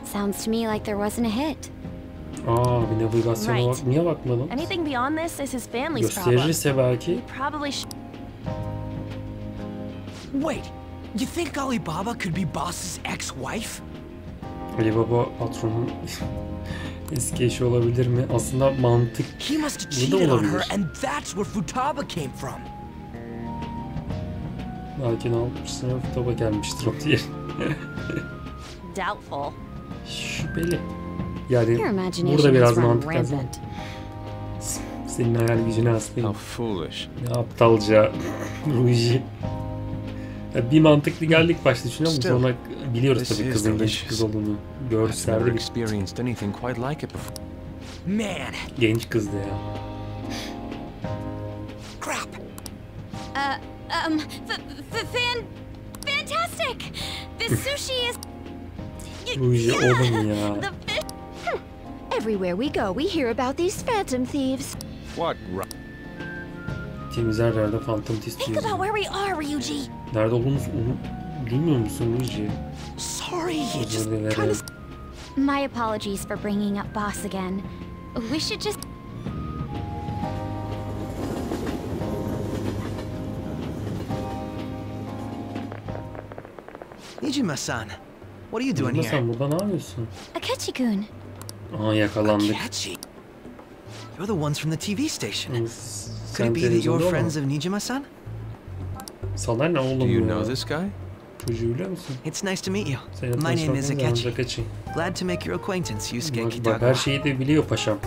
Sounds to me like there wasn't a hit. Aa, bir navigasyona bak. Niye bakmadın? Anything beyond this is his family's problem. Gösterirse belki. He probably should... Wait, you think Alibaba could be Boss's ex-wife? Alibaba patronun eski eşi olabilir mi? Aslında mantık He must have burada cheated on her, olabilir. and that's where Futaba came from. Belki ne yapmışsın? Futaba gelmiştir o diye. Doubtful. Şüpheli. Yani burada biraz mantık kazan. Senin hayal gücüne hastayım. How foolish. Ne aptalca. Ruji. Bir mantıklı geldik başta düşünüyor musun? Sonra biliyoruz tabii kızın genç kız olduğunu. Görselde Man. Genç kızdı ya. Crap. Fantastic. The sushi is... Ruji oğlum ya. Everywhere we go, we hear about these phantom thieves. What? Temizler nerede Phantom Thieves Think about where we are, Ryuji. Nerede olduğumuzu bilmiyor musun Ruji? Sorry, you just kind of... My apologies for bringing up Boss again. We should just... Nijima-san, what are you doing here? Sen burada ne yapıyorsun? Akechi-kun. Aa, yakalandık. Akechi? You're the ones from the TV station. Could Sen it be that you're televizyonda friends ama. of Nijima-san? Sana ne oğlum Do you ya? know this guy? Çocuğu biliyor musun? It's nice to meet you. Seninle My name is tanışmak Akechi. Akechi. Glad to make your acquaintance, Yusuke Bak her Kitagawa. şeyi de biliyor paşam.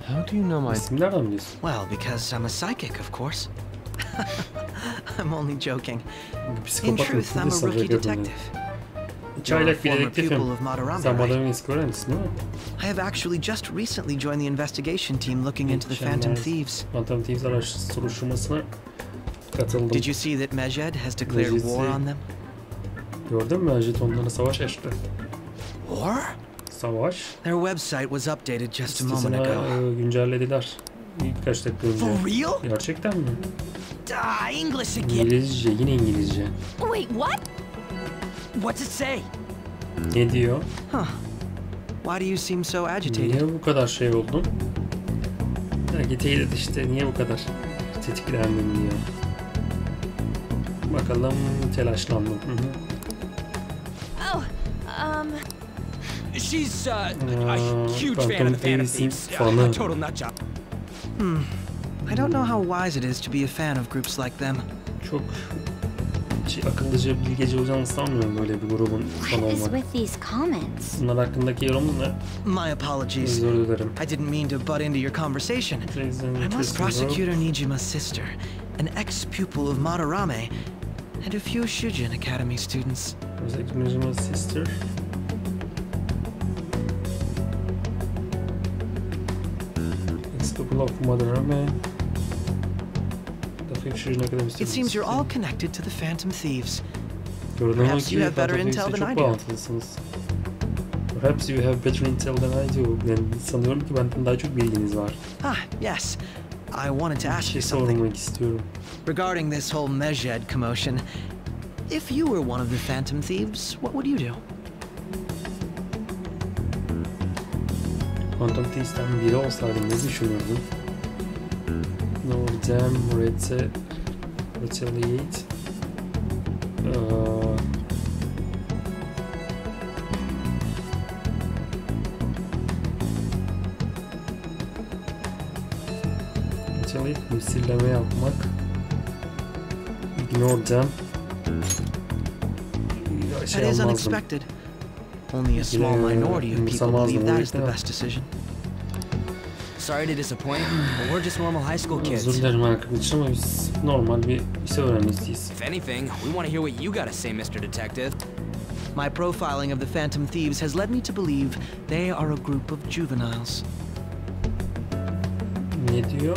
How do you know my... İsmi nereden biliyorsun? Well, because I'm a psychic, of course. I'm only joking. In Psikopat truth, I'm a mısın? rookie detective. Çaylak bir Former dedektifim. pupil of Madarame, Sen right? Madame'nin eski öğrencisin değil mi? I have actually just recently joined the investigation team looking into the Phantom Thieves. Phantom Thieves araştırmasına katıldım. Did you see that Mejed has declared war on them? Gördün mü? Jetonlara savaş açtı. War? Savaş. Their website was updated just a moment ago. Sitesine güncellediler. Birkaç dakika önce. For real? Gerçekten mi? English again. İngilizce, yine İngilizce. Wait, what? What's it say? Ne diyor? Huh. Why do you seem so agitated? Niye bu kadar şey oldun? Ya giteydi işte, niye bu kadar tetiklendin diyor. Bakalım telaşlandım. Hı -hı. Oh, She's a huge fan of the Phantom Thieves. A total nutjob. I don't know how wise it is to be a fan of groups like them. Çok akıllıca, bilgece olacağını sanmıyorum böyle bir grubun fanı olmak. With these comments? Bunlar hakkındaki yorumun ne? My apologies. Özür dilerim. I didn't mean to butt into your conversation. I was Prosecutor Nijima's sister, an ex-pupil of Madarame, and a few Shujin Academy students. Prosecutor Nijima's sister. Ex-pupil of Madarame. It seems you're all connected to the Phantom Thieves. Perhaps you have better intel than I do. Perhaps you have better intel than I do. Yani sanıyorum ki benden daha çok bilginiz var. Yes. I wanted to ask you something. Regarding this whole Mejed commotion, if you were one of the Phantom Thieves, what would you do? Phantom Thieves'ten biri olsaydım ne düşünürdüm? Nordem, retaliate. Retaliate, misilleme yapmak. Ignore them. That is unexpected. Only a small minority of people believe that is the best decision. Sorry to disappoint, but we're just normal high school kids. Özür dilerim arkadaşlar ama biz normal bir lise öğrencisiyiz. If anything, we want to hear what you got to say, Mr. Detective. My profiling of the Phantom Thieves has led me to believe they are a group of juveniles. Ne diyor?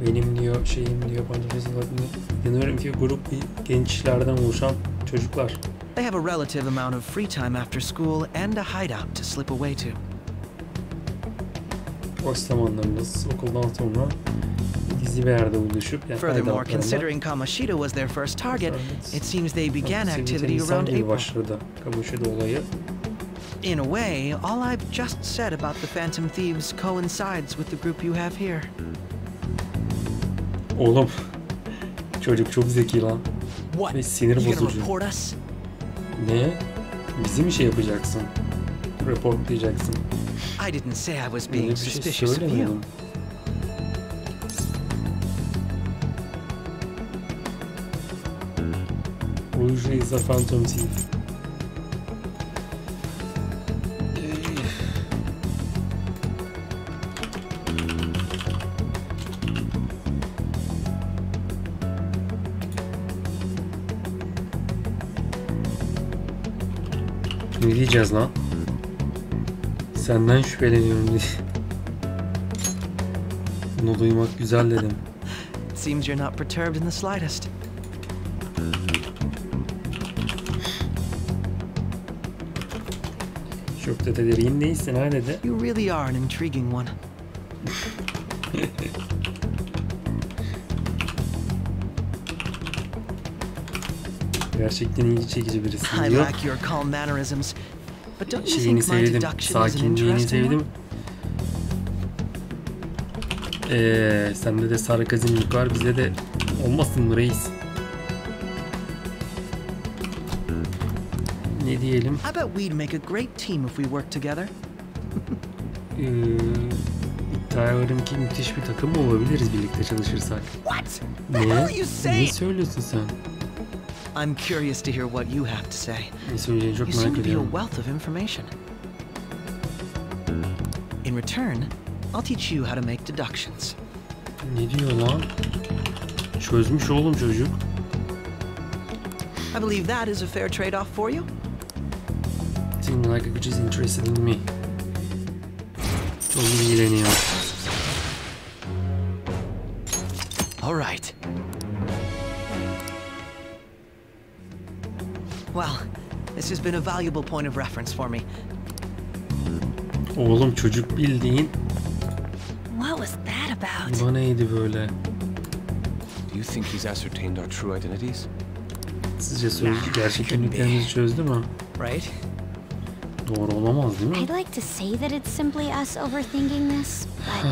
Benim diyor şeyim diyor inanıyorum ki grup gençlerden oluşan çocuklar. They have a relative amount of free time after school and a hideout to slip away to. Boş zamanlarımız okuldan sonra gizli bir yerde buluşup furthermore, considering Kamoshida was their first target, it seems they began activity around April. Başladı Kamoshida olayı. In a way, all I've just said about the Phantom Thieves coincides with the group you have here. Oğlum, çocuk çok zeki lan. Ve sinir bozucu. Ne? Bizi mi şey yapacaksın? Reportlayacaksın. I didn't say I was being suspicious of you. Rouge is a Phantom Thief. Ne diyeceğiz lan? Senden şüpheleniyorum diye. Bunu duymak güzel dedim. It seems you're not perturbed in the slightest. Çok da tedirgin değilsin ha dedi. You really are an intriguing one. Gerçekten ilgi çekici birisin I diyor. like your calm mannerisms, but don't you Şeyini think my sevdim, deduction is an sakinliğini interesting sevdim. Sende de sarkazmlik var, bize de olmasın mı reis? Ne diyelim? I bet we'd make a great team if we work together. İddiaya varım ki müthiş bir takım olabiliriz birlikte çalışırsak. What? Ne? Ne söylüyorsun sen? I'm curious to hear what you have to say. Ne söyleyeceğini çok You seem merak to be a ediyorum. wealth of information. In return, I'll teach you how to make deductions. Ne diyor lan? Çözmüş oğlum çocuk. I believe that is a fair trade-off for you. Seems like a coach is interested in me. Çok ilgileniyor. All right. Well, this has been a valuable point of reference for me. Oğlum çocuk bildiğin. What was that about? Bu neydi böyle? Do you think he's ascertained our true identities? Sizce sözcük gerçek kimliklerimizi çözdü mü? Right? Doğru olamaz değil mi? I'd like to say that it's simply us overthinking this, but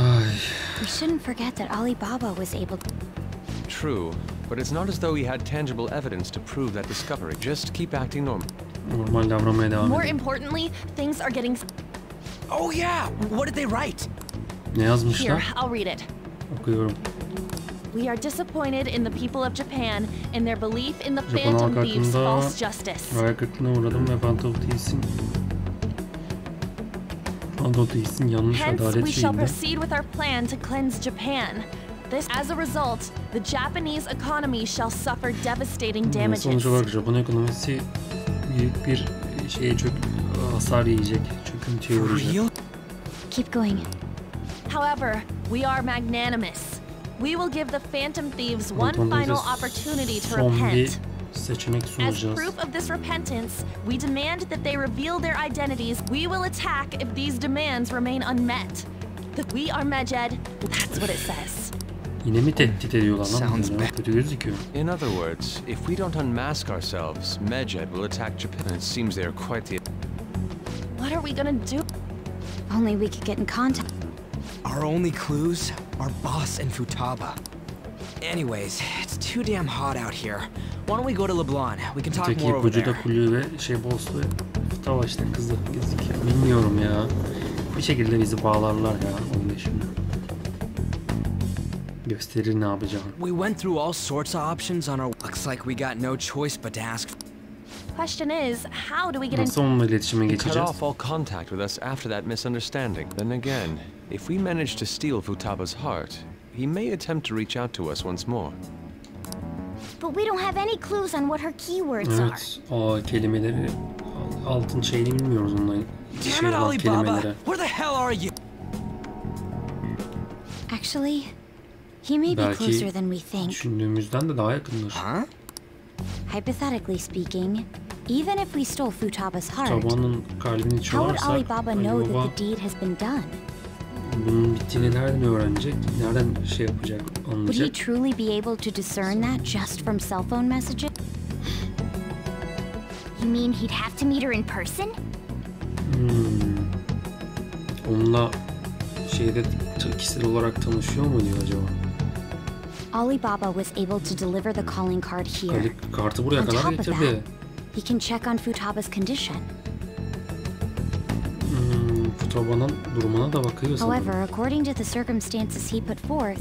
we shouldn't forget that Alibaba was able to... True, but it's not as though he had tangible evidence to prove that discovery. Just keep acting normal. Normal davranmaya devam More edin. importantly, things are getting... Oh yeah, what did they write? Ne yazmışlar? Here, I'll read it. Okuyorum. We are disappointed in the people of Japan in their belief in the Japon Phantom halk Thieves' hakkında false justice. hayal kırıklığına uğradım ve Phantom Thieves'in yanlış Hence, adalet we shall şeyinde. proceed with our plan to cleanse Japan. As a result, the Japanese economy shall suffer devastating damages. Sonuç olarak Japon ekonomisi büyük bir hasar yiyecek, çöküntüye uğrayacak. Keep going. However, we are magnanimous. We will give the Phantom Thieves one final opportunity to repent. As proof of this repentance, we demand that they reveal their identities. We will attack if these demands remain unmet. We are Medjed. That's what it says. Yine mi tehdit ediyorlar lan? Kötü gözüküyor. In other words, if we don't unmask ourselves, Medjed will attack Japan. And it seems they are quite the... What are we gonna do? Only we could get in contact. Our only clues are Boss and Futaba. Anyways, it's too damn hot out here. Why don't we go to LeBlanc? We can talk more over there. Öteki Kulü ve Boss'lu Futaba işte kızı gezik. Bilmiyorum ya. Bir şekilde bizi bağlarlar ya onun işini. Gösterir ne yapacağını. We went through all sorts of options on our... Looks like we got no choice but to ask... Question is, how do we get Nasıl onunla iletişime He cut geçeceğiz? off all contact with us after that misunderstanding. Then again, if we manage to steal Futaba's heart, he may attempt to reach out to us once more. But we don't have any clues on what her keywords are. Evet, o kelimeleri altın şeyini bilmiyoruz onların. Damn it, Alibaba! Where the hell are you? Actually, he may be closer than we think. Düşündüğümüzden de daha yakındır. Huh? Hypothetically speaking, even if we stole Futaba's heart, Futabanın kalbini how would çalarsak, Alibaba know that the deed has been done? Bunun bittiğini nereden öğrenecek? Nereden şey yapacak, Would he anlayacak? truly be able to discern that just from cell phone messages? You mean he'd have to meet her in person? Onunla şeyde kişisel olarak tanışıyor mu diyor acaba? Alibaba was able to deliver the calling card here. Kartı buraya On kadar top of getirdi. that, he can check on Futaba's condition. Futaba'nın durumuna da bakıyor sanırım. However, according to the circumstances he put forth,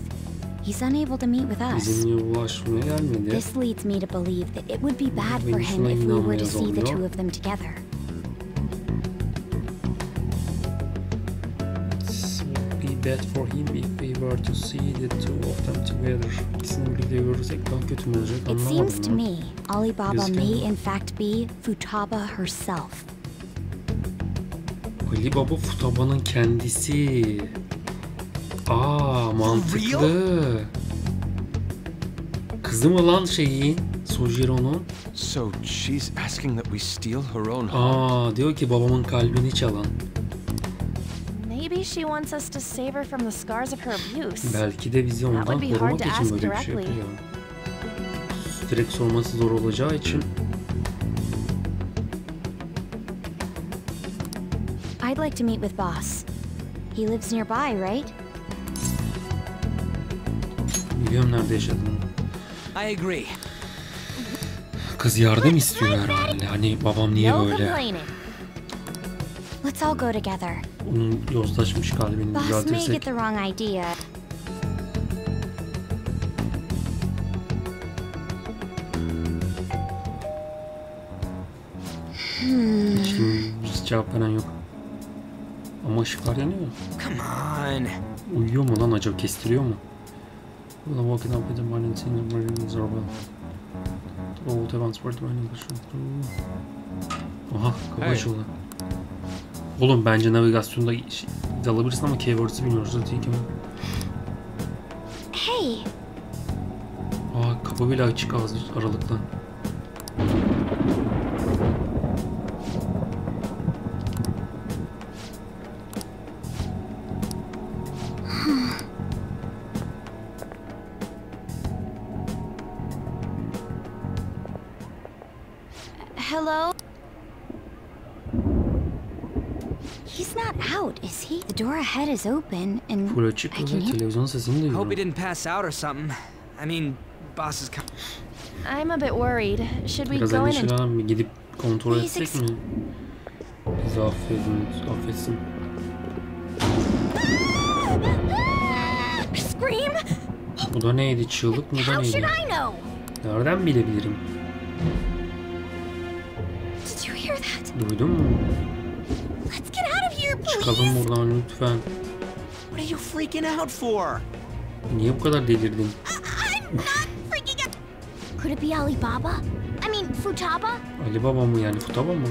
he's unable to meet with us. Bizimle ulaşmaya gelmedi. This leads me to believe that it would be bad for him if we were to see the two of them together. Bad for him if we were to see the two of them together. İkisini birlikte görürsek daha kötü mü olacak It anlamadım. seems to me Alibaba may in fact be Futaba herself. Alibaba Futaba'nın kendisi. Mantıklı. Kızı mı lan şeyin? Sojiro'nun. So she's asking that we steal her own heart. Diyor ki babamın kalbini çalan. Maybe she wants us to save her from the scars of her abuse. Belki de bizi ondan korumak için böyle bir şey yapıyor. Direkt sorması zor olacağı için. I'd like to meet with Boss. He lives nearby, right? Biliyorum nerede yaşadığını. I agree. Kız yardım istiyor herhalde. Hani babam niye böyle? Let's all go together. Onun yozlaşmış kalbini Boss may get düzeltirsek. the wrong idea. Hiç kim cevap veren yok. Ama ışıklar yanıyor. Come on. Uyuyor mu lan acaba, kestiriyor mu? Walking up with the money in the marine zorba. Oh, the ones for the money. Aha, kapı açıldı. Oğlum bence navigasyonda dalabilirsin ama keywords'ı bilmiyoruz zaten. Hey. Kapı bile açık aralıkla. Hello? He's not out, is he? The door ahead is open and Full açık ve televizyon sesini duyuyorum. Hope he didn't pass out or something. I mean, boss is coming. I'm a bit worried. Should we Biraz go in and... endişelenen, gidip kontrol etsek mi? Bizi affetsin. Scream? Bu da neydi? Çığlık mı da neydi? Nereden bilebilirim? Did you hear that? Duydun mu? Let's get out of here, please. Çıkalım buradan lütfen. What are you freaking out for? Niye bu kadar delirdin? I'm not freaking out. Could it be Alibaba? I mean, Futaba? Alibaba mı yani? Futaba mı?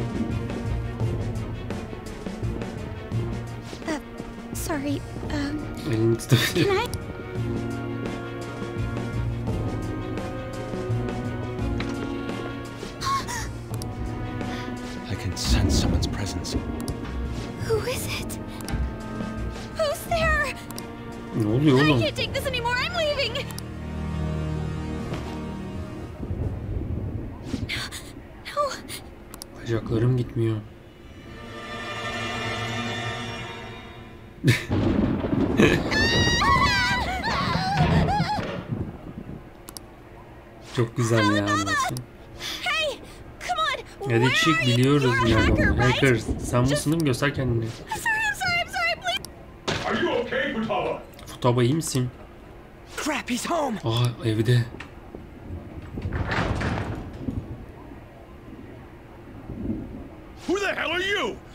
Sorry, Elini tutabilir. can I? I can sense someone's presence. Who is it? Who's there? Ne oluyor oğlum? I can't take this anymore. I'm leaving. No. Bacaklarım gitmiyor. Çok güzel ya anlasın. Hey, come on. Edecek biliyoruz ya. Hacker. Sen busun değil mi? Göster kendini. I'm sorry, please. Are you okay, Futaba? Futaba iyi misin? Crap, he's home. Evde.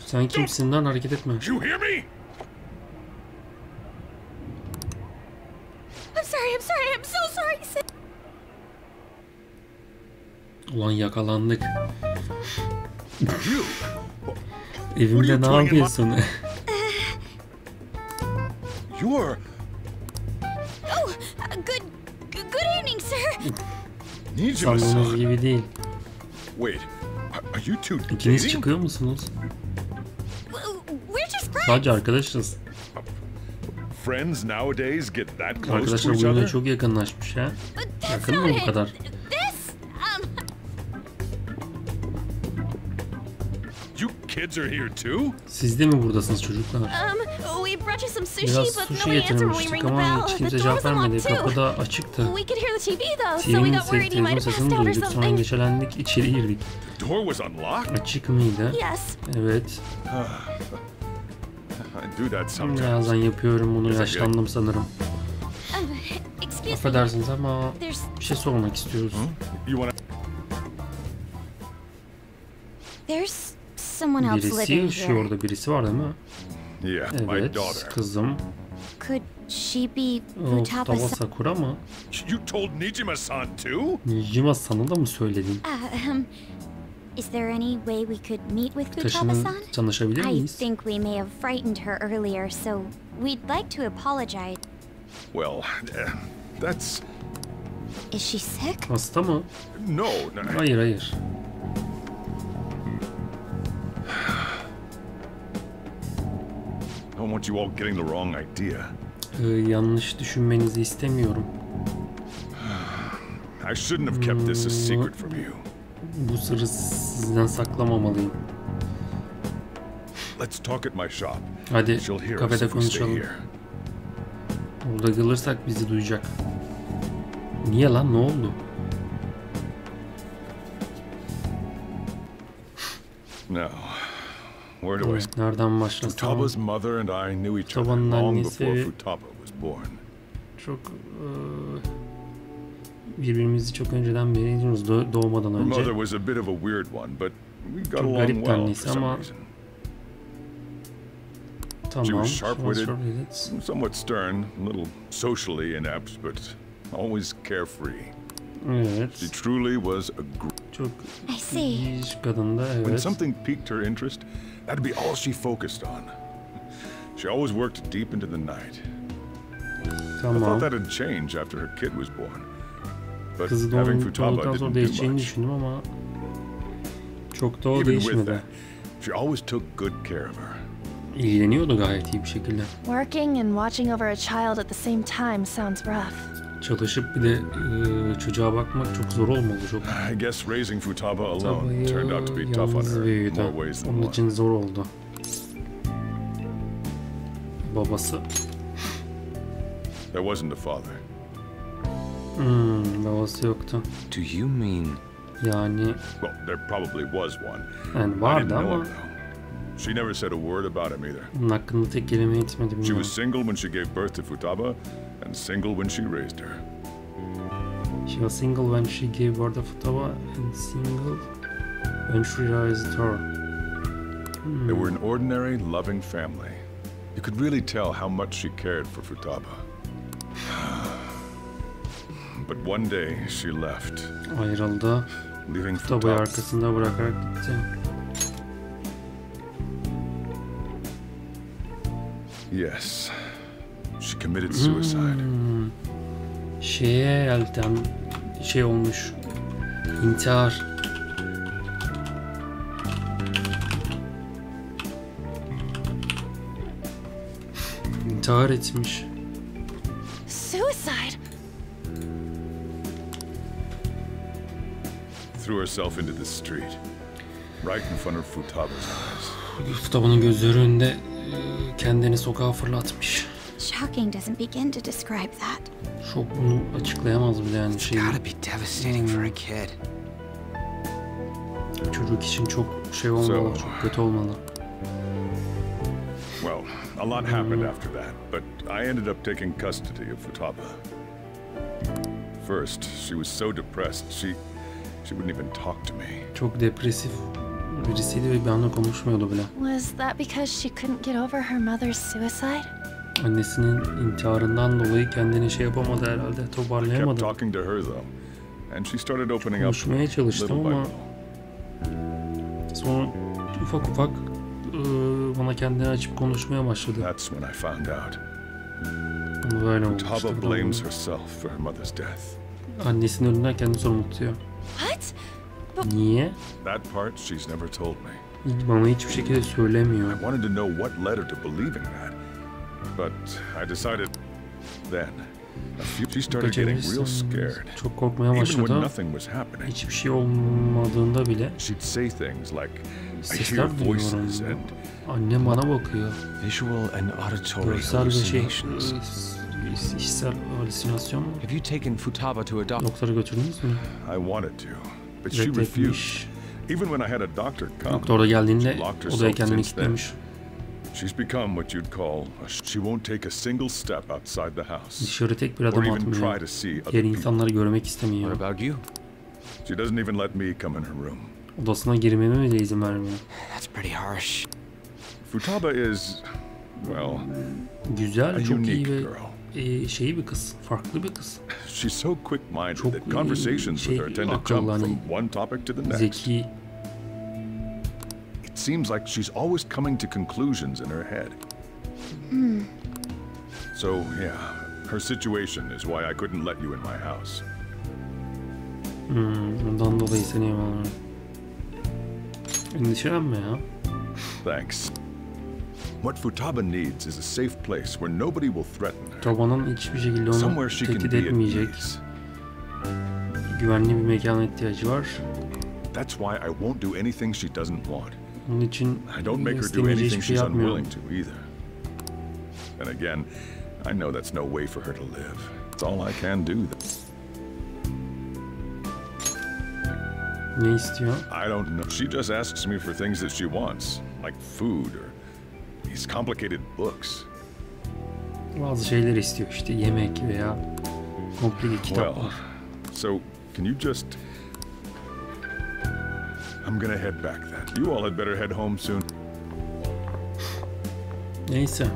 Sen kimsin lan, hareket etme. You hear me? I'm so sorry. Ulan yakalandık. Evimde ne yapıyorsun? You're... Oh, good evening, sir. Sandığınız gibi değil. Wait, are you two İkiniz dating? çıkıyor musunuz? We're just friends. Sadece arkadaşız. Friends nowadays get that close to Arkadaşlar each bu yönde other? çok yakınlaşmış ha. Yakın mı bu kadar? You kids are here too? Siz de mi buradasınız çocuklar? We brought you some sushi, Biraz but sushi nobody answered when we getirmiştik rang the ama bell. hiç The kimse door cevap was unlocked vermedi. too. Kapı da açıktı. We could hear the TV though, so we TV'nin got worried he televizyon might have sesini passed out or duyduk. Sonra something. endişelendik. İçeri girdik. The door was unlocked? Açık mıydı? Yes. Evet. I do that sometimes. Birazdan yapıyorum bunu. Yaşlandım sanırım. Excuse me. Affedersiniz ama bir şey sormak istiyoruz. You wanna... There's someone else Birisi living yaşıyor here. orada. Birisi var değil mi? Yeah, my Evet. daughter. Kızım. Could she be Futaba Futaba Sakura mı? You told Nijima-san too? Nijima sana da mı söyledin? Is there any way we could meet with Futaba-san? Tanışabilir I miyiz? think we may have frightened her earlier, so we'd like to apologize. Well, that's... Is she sick? Hasta mı? No. Hayır hayır. I don't want you all getting the wrong idea. Yanlış düşünmenizi istemiyorum. I shouldn't have kept this a secret from you. Bu sırrı sizden saklamamalıyım. Let's talk at my shop. Hadi She'll hear us kafede if we stay konuşalım. here. Burada kalırsak bizi duyacak. Niye lan, ne oldu? Now, where do I start? Nereden başlasam? Futaba's mother and I knew each other Futaba'nın long before annesi Futaba was born. çok birbirimizi çok önceden beri biliyoruz, doğmadan Her önce. mother was a bit of a weird one, but we got Çok along garip well for annesi some ama reason. She tamam. was sharp-witted, somewhat stern, a little socially inept, but always carefree. Evet. She truly was a çok iyi kadındı, When evet. something piqued her interest, that'd be all she focused on. She always worked deep into the night. I Tamam. thought that'd change after her kid was born. But Kızı having Futaba doğduktan sonra didn't do değişeceğini much. düşündüm ama çok da o Even with değişmedi. that, she always took good care of her. İlgileniyordu gayet iyi bir şekilde. Working and watching over a child at the same time sounds rough. Çalışıp bir de çocuğa bakmak çok zor olmalı, çok. I guess raising Futaba alone Futabayı turned out to be tough on yalnız her in büyüdü. more ways than Onun one. için zor oldu. Babası. There wasn't a father. Babası yoktu. Do you mean? Yani Well, there probably was one. yani I didn't vardı know ama him though. She never said a word about him either. bunun hakkında tek kelime etmedi, She bilmiyorum. was single when she gave birth to Futaba, and single when she raised her. She was single when she gave birth to Futaba and single when she raised her. They were an ordinary, loving family. You could really tell how much she cared for Futaba. But one day she left, Ayrıldı. leaving Futaba'yı Futaba. arkasında bırakarak gitti. Yes, she committed suicide. Şeye elden şey olmuş. İntihar. İntihar etmiş. Suicide? Threw herself into the street, right in front of Futaba's eyes. Futaba'nın gözleri önünde kendini sokağa fırlatmış. Shocking doesn't begin to describe that. Şok bunu açıklayamaz bile yani şeyi. Gotta be devastating for a kid. Çocuk için çok şey olmalı, çok kötü olmalı. Well, a lot happened after that, but I ended up taking custody of Futaba. First, she was so depressed, she wouldn't even talk to me. Çok depresif birisiydi ve bir anda konuşmuyordu bile. Was that because she couldn't get over her mother's suicide? Annesinin intiharından dolayı kendini şey yapamadı herhalde, toparlayamadı. Konuşmaya çalıştım ama sonra ufak ufak bana kendini açıp konuşmaya başladı. Ama böyle olmuştu. Annesinin ölümünden kendini sorumlu tutuyor. What? Niye? Bana hiçbir şekilde söylemiyor. Çok korkmaya başladı. Hiçbir şey olmadığında bile sesler duyuyorum. Annem bana bakıyor. Görsel ve işsel halüsinasyon mu? Doktora götürdünüz mü? Reddetmiş. Doktora geldiğinde odaya kendini kilitlemiş. Dışarı tek bir adım atmıyor. Diğer insanları görmek istemiyor. Odasına girmeme bile izin vermiyor. Güzel, çok iyi ve şey bir kız, farklı bir kız. Çok akıllı, zeki. It seems like she's always coming to conclusions in her head. So, yeah, her situation is why I couldn't let you in my house. Ondan dolayı seni yamanlar. Endişelenme ya. Thanks. What Futaba needs is a safe place where nobody will threaten her. Futaba'nın hiçbir şekilde onu tehdit etmeyecek. Güvenli bir mekana ihtiyacı var. That's why I won't do anything she doesn't want. Onun için I don't make her do anything she's unwilling to either. And again, I know that's no way for her to live. It's all I can do. Ne istiyor? I don't know. She just asks me for things that she wants, like food or these complicated books. Bazı şeyler istiyor işte, yemek veya komplike kitaplar. So can you just? I'm gonna head back then. You all had better head home soon. Neyse.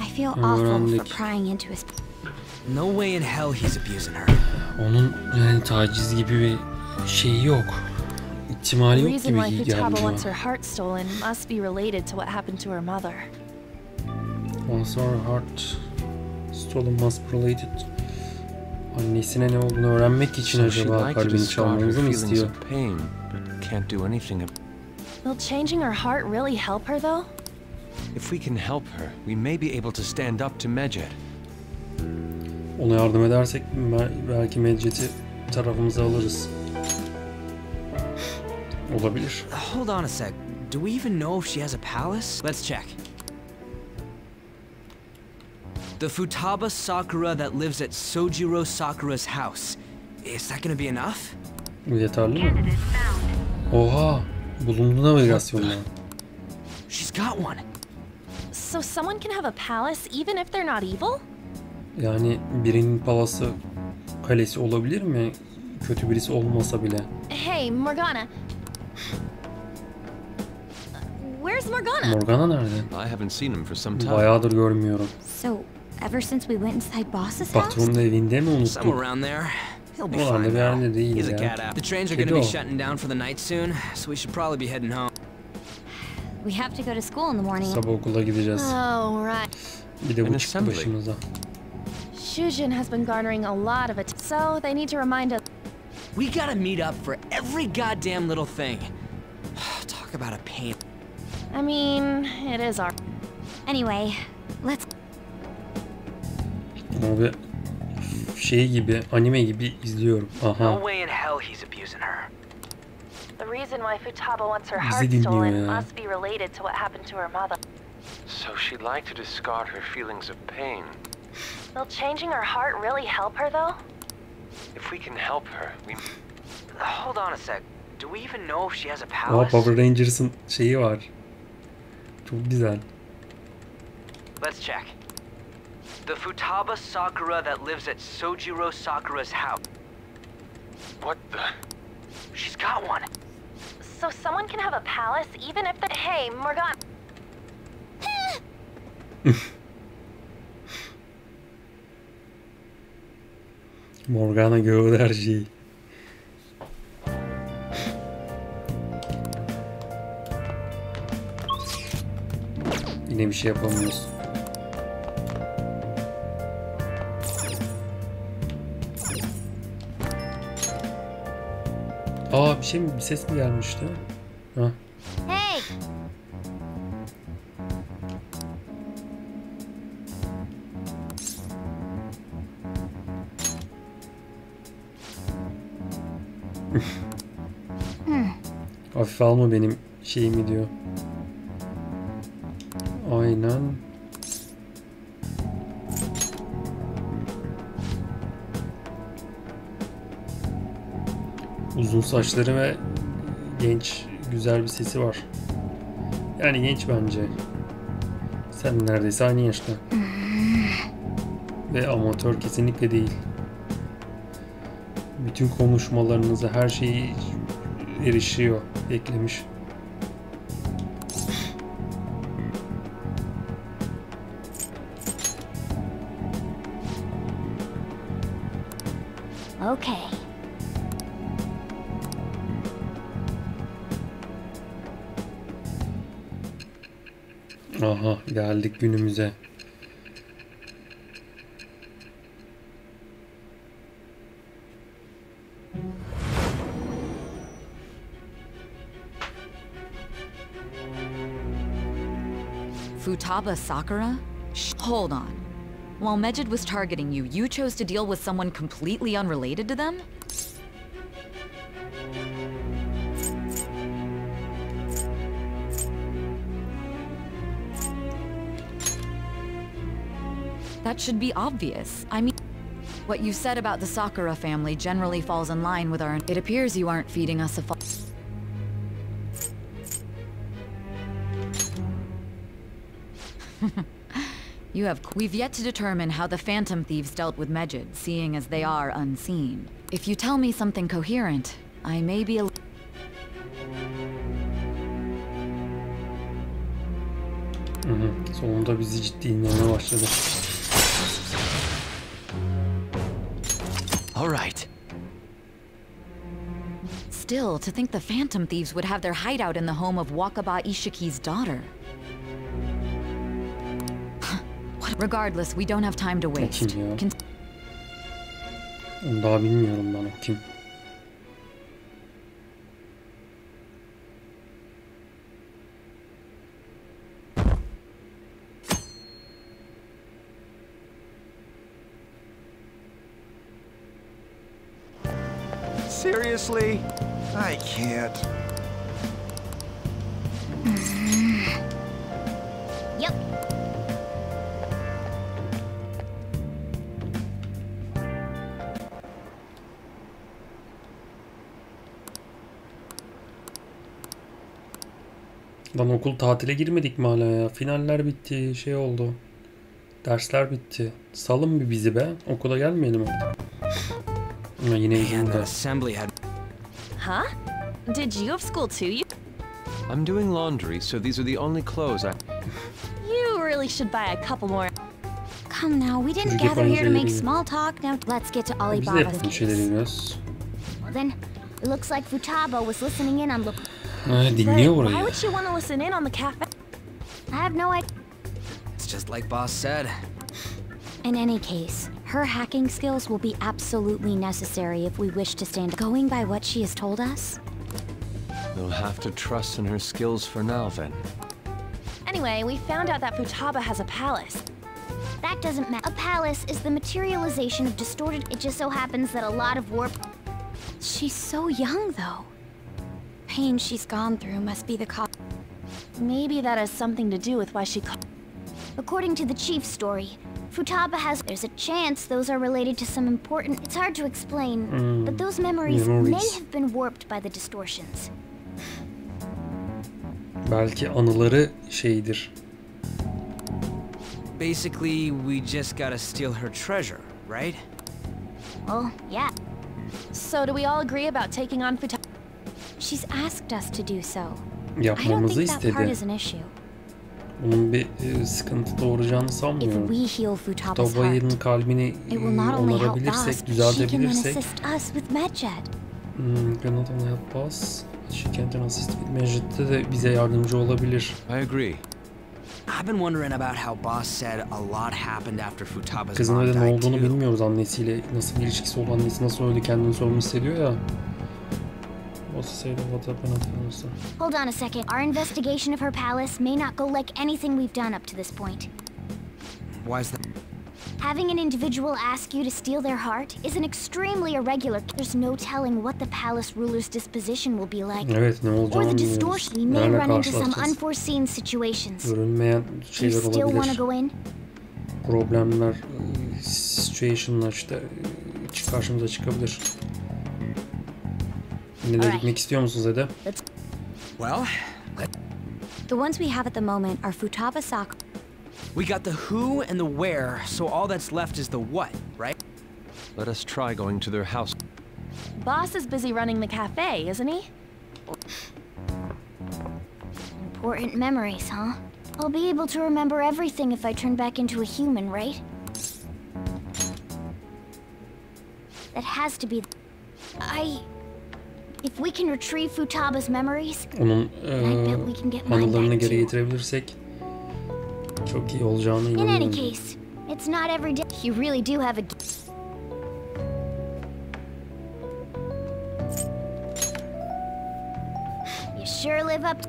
I feel awful for prying into his. No way in hell he's abusing her. Onun yani taciz gibi bir şeyi yok. İhtimali yok gibi geldi. Futaba wants her heart stolen must be related to what happened to her mother. Once her heart stolen must be related. Annesine ne olduğunu öğrenmek için acaba kalbini çalmamızı mı istiyor? Will changing her heart really help her though? If we can help her, we may be able to stand up to Medjed. Ona yardım edersek belki Medjed'i tarafımıza alırız. Olabilir. Hold on a sec. Do we even know if she has a palace? Let's check. The Futaba Sakura that lives at Sojiro Sakura's house. Is that gonna be enough? Yeterli mi? Oha! Bulundu navigasyonda. She's got one. So someone can have a palace even if they're not evil? Yani birinin palası, kalesi olabilir mi? Kötü birisi olmasa bile. Hey, Morgana. Where's Morgana? Morgana nerede? I haven't seen him for some time. Bayağıdır görmüyorum. So, ever since we went inside Boss's house? Patronun evinde mi unuttuk? Somewhere around there. He'll be fine. Bir yerde değil He's a ya. cat out. The trains are going to be shutting down for the night soon, so we should probably be heading home. We have to go to school in the morning. Sabah okula gideceğiz. Oh, right. Bir de bu çıktı başımıza. Shujin has been garnering a lot of it, so they need to remind us. We gotta meet up for every goddamn little thing. Talk about a pain. I mean, it is our... Anyway, let's... Abi şey gibi, anime gibi izliyorum. Aha. No way in hell he's abusing her. The reason why Futaba wants her heart stolen must be related to what happened to her mother. So she'd like to discard her feelings of pain. Will changing her heart really help her though? If we can help her, we... Hold on a sec. Do we even know if she has a palace? Power Rangers'ın şeyi var. Çok güzel. Let's check. The Futaba Sakura that lives at Sojiro Sakura's house. What the? She's got one. So someone can have a palace even if the— Hey, Morgan. Morgana gördü her şeyi. Yine bir şey yapamıyoruz. Aa, bir şey mi? Bir ses mi gelmişti? Ha. Hey. Hafife alma benim şeyimi diyor. Aynen. Uzun saçları ve genç, güzel bir sesi var. Yani genç bence. Sen neredeyse aynı yaşta. Ve amatör kesinlikle değil. Bütün konuşmalarınıza her şeyi erişiyor, eklemiş. Okay. Aha, geldik günümüze. Futaba Sakura? Hold on. While Mejid was targeting you, you chose to deal with someone completely unrelated to them? That should be obvious. I mean, what you said about the Sakura family generally falls in line with our— It appears you aren't feeding us a We've yet to determine how the Phantom Thieves dealt with Mejid, seeing as they are unseen. If you tell me something coherent, I may be a— Sonunda bizi ciddi dinlemeye başladı. All right. Still, to think the Phantom Thieves would have their hideout in the home of Wakaba Ishiki's daughter. Regardless, we don't have time to waste. Onu daha bilmiyorum ben, o kim? Seriously? I can't. Yep. Lan okul tatile girmedik mi hala ya? Finaller bitti, şey oldu. Dersler bitti. Salın bir bizi be. Okula gelmeyelim artık. Yine izinde. Huh? Did you have school too? I'm doing laundry, so these are the only clothes I... You really should buy a couple more. Come now, we didn't gather here to make small talk. Now let's get to Alibaba's case. Then, it looks like Futaba was listening in on the... Dinliyor burayı. Why would she want to listen in on the cafe? I have no idea. It's just like Boss said. In any case, her hacking skills will be absolutely necessary if we wish to stand. Going by what she has told us? You'll have to trust in her skills for now, then. Anyway, we found out that Futaba has a palace. That doesn't matter. A palace is the materialization of distorted... It just so happens that a lot of warp... She's so young, though. Pain she's gone through must be the cause. Maybe that has something to do with why she... According to the chief's story, Futaba has... There's a chance those are related to some important... It's hard to explain, but those memories may have been warped by the distortions. Belki anıları şeydir. Basically, we just gotta steal her treasure, right? Oh, yeah. So do we all agree about taking on Futaba? She's asked us to do so. Yapmamızı istedi. Bunun bir sıkıntı doğuracağını sanmıyorum. Futaba'nın kalbini onarabilirsek, düzeltebilirsek. Cannot only help us. She can assist with Medjed'de de bize yardımcı olabilir. I agree. I've been wondering about how Boss said a lot happened after Futaba's Kızın mom öyle ne died olduğunu too. bilmiyoruz annesiyle. Nasıl bir ilişkisi olan, annesi nasıl öldü, kendini sorumlu hissediyor ya. Hold on a second. Our investigation of her palace may not go like anything we've done up to this point. Why is that? Having an individual ask you to steal their heart is an extremely irregular. There's no telling what the palace ruler's disposition will be like. Evet, ne olacağını or the bilmiyoruz. distortion. We may run into some unforeseen situations. Görünmeyen şeyler olabilir. Do you still want to go in? Problemler, situation'lar işte karşımıza çıkabilir. Yine de gitmek istiyor musunuz Ede? Well, the ones we have at the moment are Futaba Sakura. we got the who and the where, so all that's left is the what, right? Let us try going to their house. Boss is busy running the cafe, isn't he? Important memories, huh? I'll be able to remember everything if I turn back into a human, right? That has to be... If we can retrieve Futaba's memories, onun I bet we can get mine anılarını back geri too. getirebilirsek çok iyi olacağına In any inanıyorum. case, it's not every day. You really do have a... You sure live up to...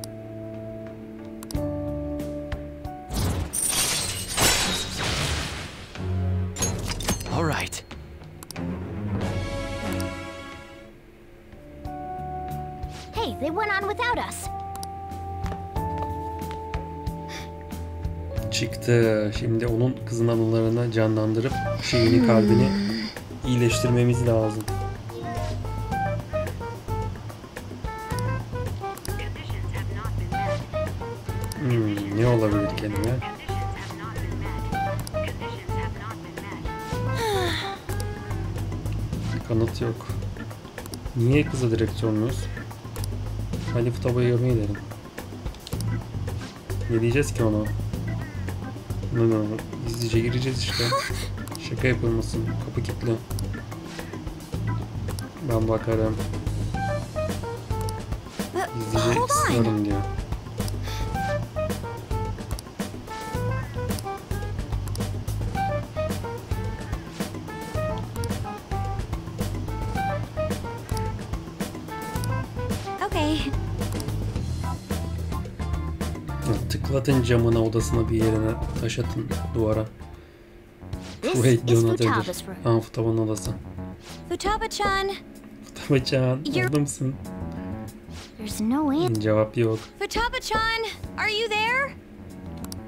All right. Hey, they went on without us. Çıktı. Şimdi onun kızın anılarını canlandırıp şeyini, kalbini iyileştirmemiz lazım. Ne olabilir kelime? Kanıt yok. Niye kıza direkt sormuyoruz? Hadi Futaba'yı görmeye gidelim. Ne diyeceğiz ki ona? No. Gizlice gireceğiz işte. Şaka yapılmasın. Kapı kilitli. Ben bakarım. Gizlice sığarım diyor. Tıklatın camına, odasına, bir yerine, taş atın duvara. Wait, diyor nedir? Futaba'nın odası. Futaba-chan. Futaba-chan, orada mısın? Cevap yok. Futaba-chan, are you there?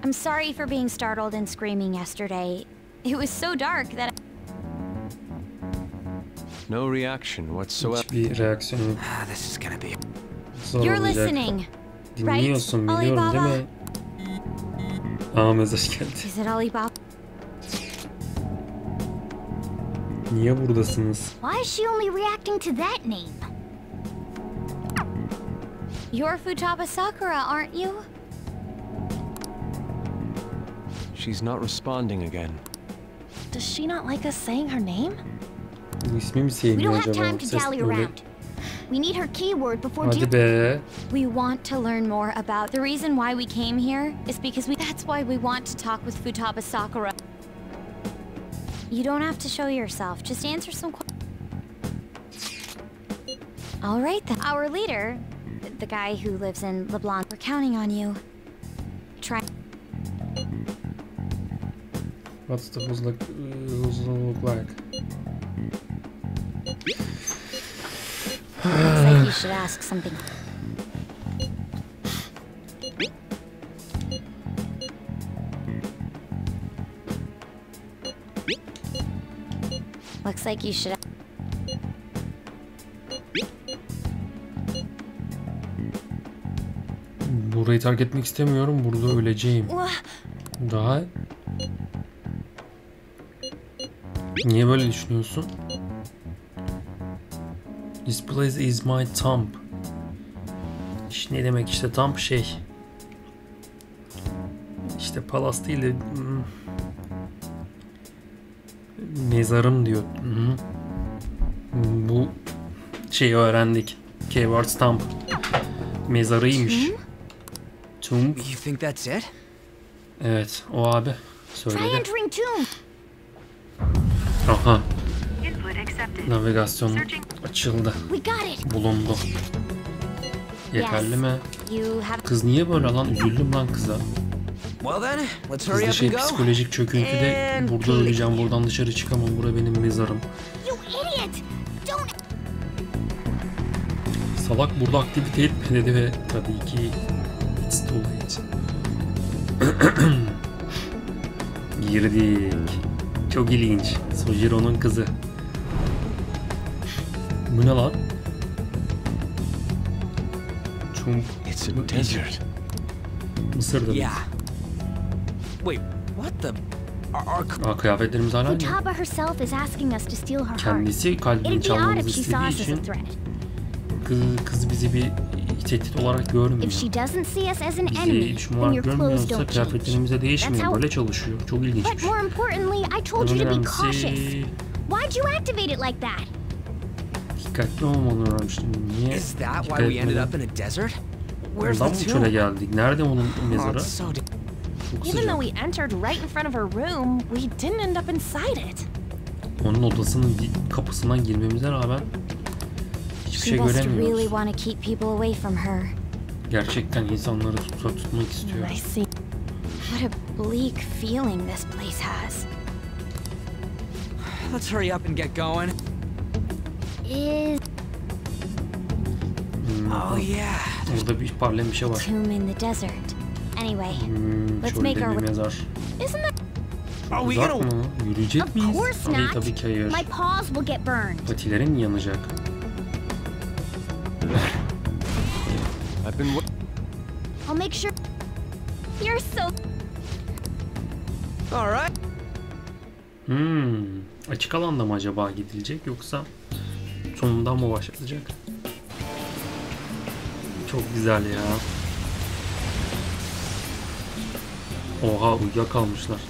I'm sorry for being startled and screaming yesterday. It was so dark that No reaction whatsoever. Hiçbir reaksiyon yok. This is gonna be... Zor You're olacak. listening. Dinliyorsun, Right, biliyorum Alibaba? değil mi? Mesaj geldi. Is it Alibaba? Niye buradasınız? Why is she only reacting to that name? You're Futaba Sakura, aren't you? She's not responding again. Does she not like us saying her name? Bu ismi mi We sevmiyor don't have acaba? time to Ses dally öyle. around. We need her keyword before Hadi be. We want to learn more about the reason why we came here is because that's why we want to talk with Futaba Sakura. You don't have to show yourself, just answer some questions. All right then. Our leader, the guy who lives in LeBlanc, we're counting on you. Try. What's the who's look like? Looks like you should ask something. Looks like you should. Burayı terk etmek istemiyorum. Burada öleceğim. Daha... Niye böyle düşünüyorsun? This place is my tomb. Ne demek işte tam şey. İşte palas değil de mezarım diyor. Bu şeyi öğrendik. Keyword stamp. Mezarıymış. Tomb. You think that's it? Evet, o abi söyledi. Aha. Navigasyon açıldı. Bulundu. Yeterli mi? Kız niye böyle lan? Üzüldüm lan kıza. Kızda şey psikolojik çöküntüde burada öleceğim, buradan dışarı çıkamam, bura benim mezarım. Salak burada aktivite etme dedi ve tabii ki it's too late. Girdik. Çok ilginç. Sojiro'nun kızı. Bu ne lan? It's a desert. Mısır'da. Yeah. Wait, what the? Aa, kıyafetlerimiz hala aynı. Kendisi kalbini çalmamızı istediği için kız bizi bir tehdit olarak görmüyor. Bizi düşman olarak görmüyorsa kıyafetlerimize değişmiyor. Böyle çalışıyor. Çok ilginçmiş. Dikkatli olmalı öğrenmiştim. Niye? Dikkat etmeden. Ondan mı çöle geldik? Nerede onun mezarı? Çok sıcak. Onun odasının kapısından girmemize rağmen hiçbir şey göremiyoruz. Gerçekten insanları tutmak istiyor. What a bleak feeling this place has. Let's hurry up and get going. Oh yeah. Burada bir parlayan bir şey var. Tomb in the desert. Anyway, let's make our mezar. Isn't that? Uzak mı? Yürüyecek miyiz? Hayır, tabii ki hayır. Patilerin yanacak. I'll make sure. You're so. All right. Açık alanda mı acaba gidilecek yoksa sonundan mı başlatacak? Çok güzel ya. Oha, uyuyakalmışlar.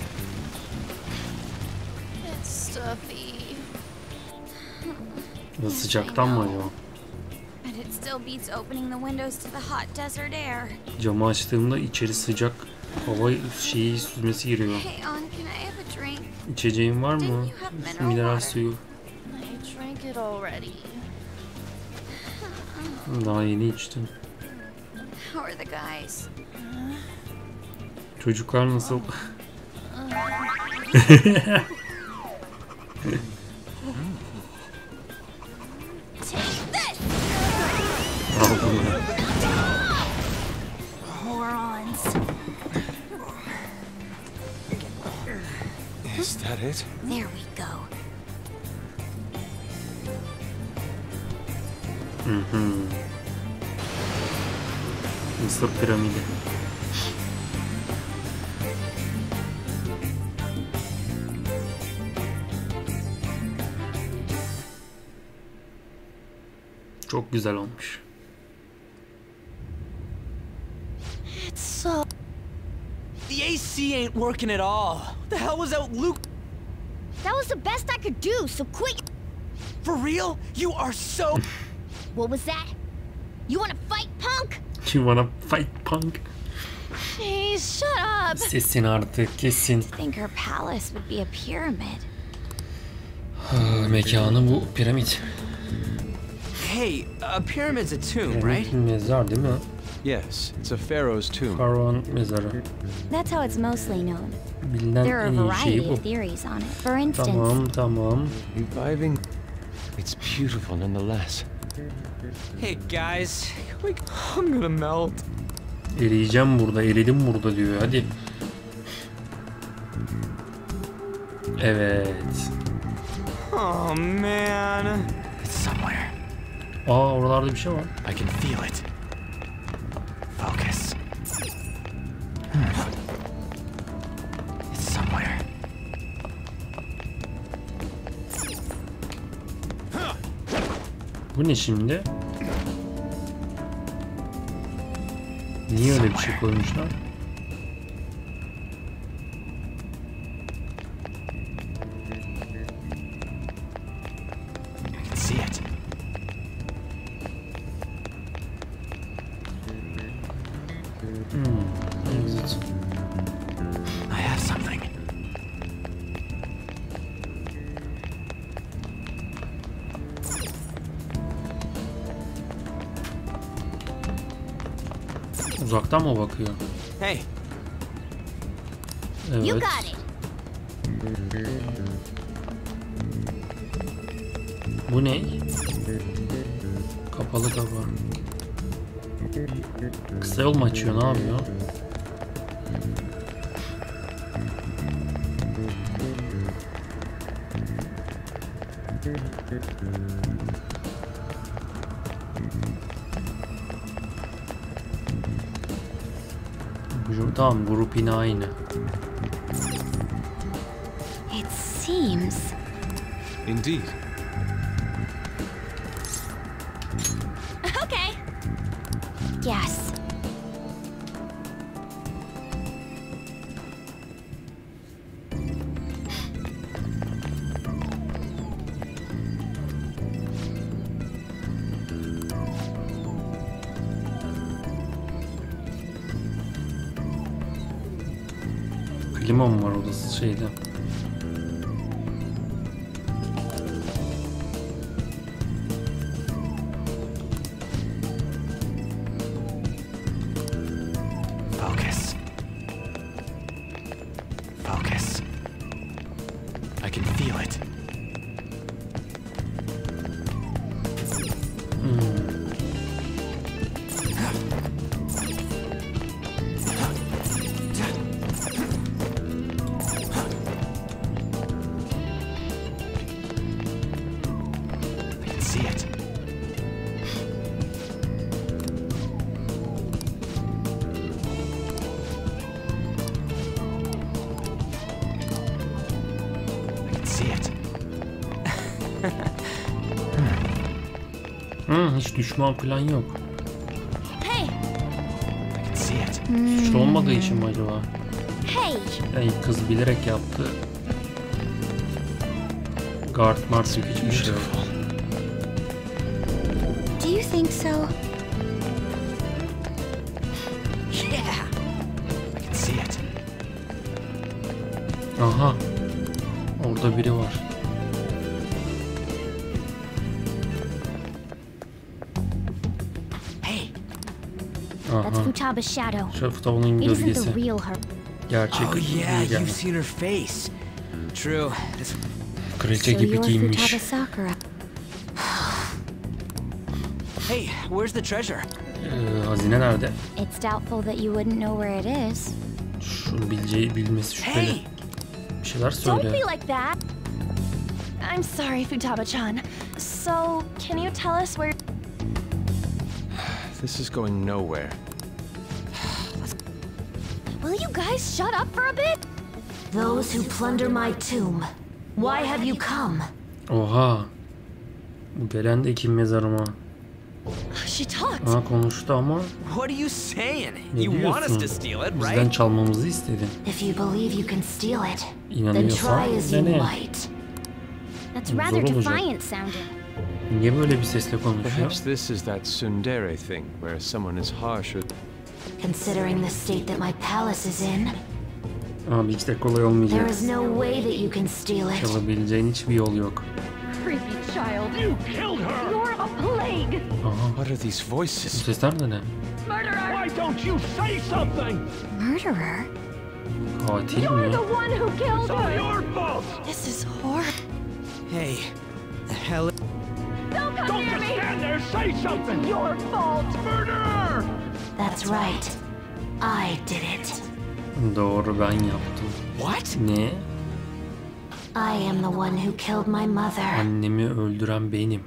Ya sıcaktan mı acaba? Camı açtığımda içeri sıcak hava şeyi süzmesi giriyor. İçeceğin var mı? Mineral suyu. Daha yeni içtim. Çocuklar nasıl? Is that it? There we go. Mısır piramidi. Çok güzel olmuş. It's so. The AC ain't working at all. What the hell was that, Luke? That was the best I could do, so quit. For real? You are so. What was that? You wanna fight, punk? You wanna fight, punk? Hey, shut up. Sesin artık, kesin. I think her palace would be a pyramid. Mekanı bu piramit. Hey, a pyramid's a tomb, right? Mezar değil mi? Yes, it's a pharaoh's tomb. Pharaoh'un mezarı. That's how it's mostly known. Bilinen There are en a iyi şey variety bu. of theories on it. For instance, Tamam. Reviving. It's beautiful nonetheless. Hey guys, I'm gonna melt. Eriyeceğim burada, eridim burada diyor. Hadi. Evet. Oh man. It's somewhere. Aa, oralarda bir şey var. I can feel it. Focus. It's somewhere. Bu ne şimdi? Niye öyle bir şey koymuşlar? Exit. I have something. Uzaktan mı bakıyor? Hey. Evet. You got it. Bu ne? Kapalı kapı. Kısa yol mu açıyor? Ne yapıyor? Tamam, grup yine aynı. It seems. Indeed. Okay. Yes. Klima mı var odası şeyde? Focus. Focus. I can feel it. Hiç düşman falan yok. Hey. Suçlu olmadığı için mi acaba? Hey. Yani kız bilerek yaptı. Guard Mars yok, hiçbir şey yok. Do you think so? Yeah. I can see it. Aha. Orada biri var. That's Futaba's shadow. Şu Futaba'nın It isn't gölgesi. the real her. Gerçek. Oh yeah, you've seen her face. True. Kraliçe gibi giyinmiş. Futaba Sakura. Hey, where's the treasure? Hazine nerede? It's doubtful that you wouldn't know where it is. Şunu bilmesi şüpheli. Hey! Bir şeyler Don't söyle. be like that. I'm sorry, Futaba-chan. So, can you tell us where... This is going nowhere. Will you guys shut up for a bit? Those who plunder my tomb. Why have you come? Oha. Bu gelen de kim mezarıma? She talked. Ha, konuştu ama. What are you saying? Ne You want us diyorsun? to steal it, Bizden right? çalmamızı istedin. If you believe you can steal it, then İnanıyorsan try as you dene. might. That's Zor rather olacak. defiant sounding. Niye böyle bir sesle konuşuyor? Perhaps this is that tsundere thing, where someone is harsher. Considering the state that my palace is in, Abi hiç de kolay there olmayacak. is no way that you can steal it. Çalabileceğin hiçbir yol yok. Creepy child. You killed her. You're a plague. Aha. What are these Bu voices? sesler de ne? Murderer. Why don't you say something? Murderer? Katil You're mi? the one who killed It's all her. your fault. This is horrible. Hey, the hell? Don't come Don't near just me. stand there. Say something. It's your fault. Murderer! That's right. I did it. Doğru, ben yaptım. What? Ne? I am the one who killed my mother. Annemi öldüren benim.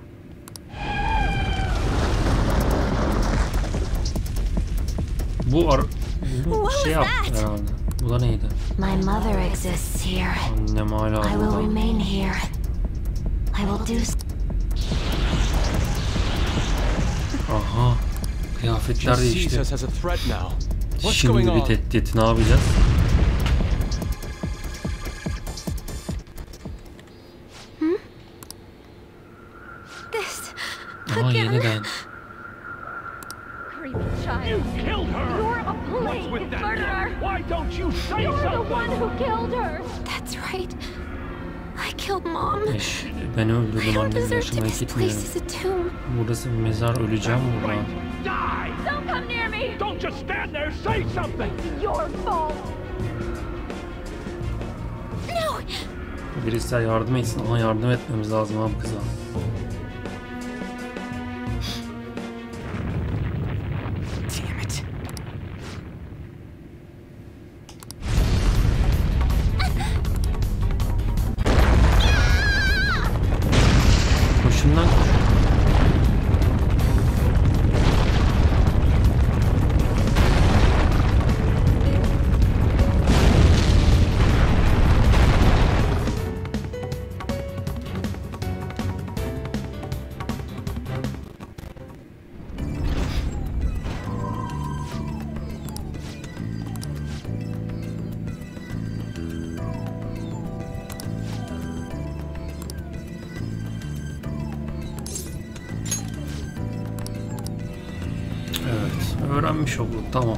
Bu şey yaptı herhalde. Bu da neydi? My mother exists here. Annem hala I will burada. remain here. I will do. Aha. Kıyafetler değişti. Şimdi bir tehdit, ne yapacağız? Aha, yeniden. You killed her! You're a What's with plague that murderer! gun? Why don't you say You're something? the one who killed her! That's right. I killed Mom. Ben öldürdüm I don't annemi, deserve to yaşamaya be this place gitmiyorum. as a tomb. Burası bir mezar, öleceğim burada. Die! Don't come near me! Don't just stand there, say something! It's your fault! No! Birisi de yardım etsin. Ona yardım etmemiz lazım abi kıza. Damn it. Koşun lan. Evet, öğrenmiş olduk. Tamam.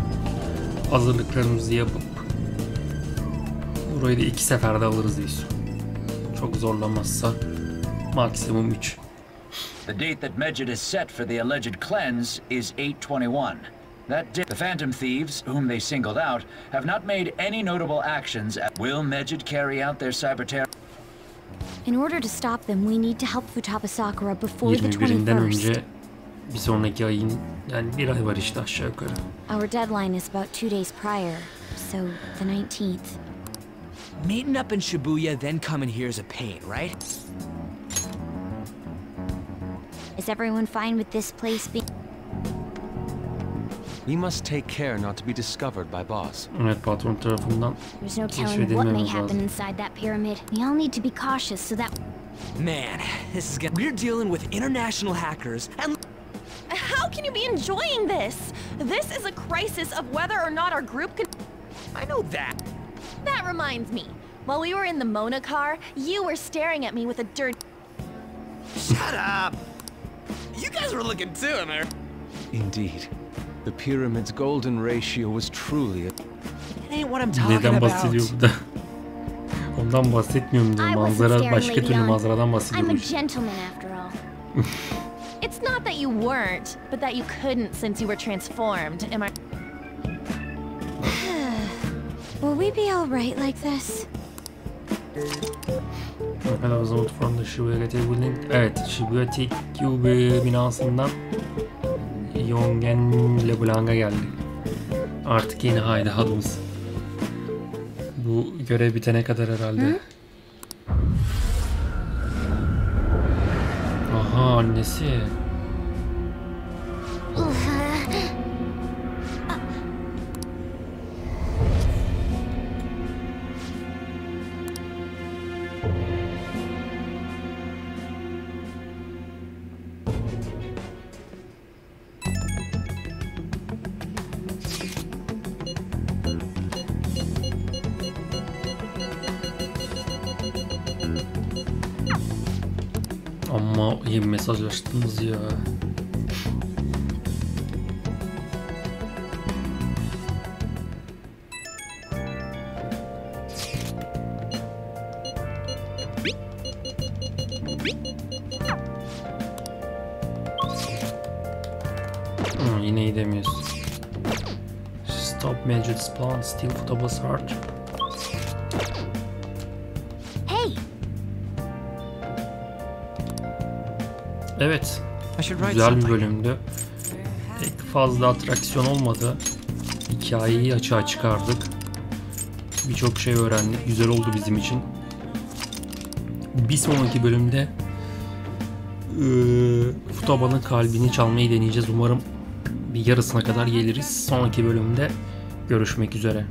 Hazırlıklarımızı yapıp burayı da 2 seferde alırız diyorsun. Çok zorlamazsa maksimum 3. The date that Medjed is set for the alleged cleanse is 8/21. The Phantom Thieves, whom they singled out, have not made any notable actions. Will Medjed carry out their cyber terror? In order to stop them, we need to help Futaba Sakura before the 21'inden 21st. önce bir sonraki ayın, yani bir ay var işte aşağı yukarı. Our deadline is about 2 days prior, so the 19th. Meeting up in Shibuya, then coming here is a pain, right? Is everyone fine with this place being... We must take care not to be discovered by boss. Evet, patron tarafından There's no telling what may happen inside that pyramid. We all need to be cautious so that... Man, this is good. We're dealing with international hackers and... How can you be enjoying this? This is a crisis of whether or not our group can... I know that. That reminds me. While we were in the Mona car, you were staring at me with a dirt... Shut up! You guys were looking too, am I? Indeed. The pyramid's golden ratio was truly... It ain't what I'm talking Neden about. bahsediyor bu da? Ondan bahsetmiyorum diyor. Manzara, başka türlü manzaradan bahsediyor. I'm a gentleman after all. It's not that you weren't, but that you couldn't since you were transformed, am I... Will we be alright like this? When I was out from the Shibuya Building. Evet, Shibuya TQ binasından Yongen Leblanc'a geldik. Artık yeni hideout'umuz. Bu görev bitene kadar herhalde. Aha, annesi. Ama iyi mesajlaştınız ya. Yine iyi demiyorsun. Stop Medjed's plan, steal Futaba's heart. Hey. Evet, güzel bir bölümdü. Pek fazla atraksiyon olmadı. Hikayeyi açığa çıkardık. Birçok şey öğrendik. Güzel oldu bizim için. Bir sonraki bölümde Futaba'nın kalbini çalmayı deneyeceğiz. Umarım bir yarısına kadar geliriz. Sonraki bölümde görüşmek üzere.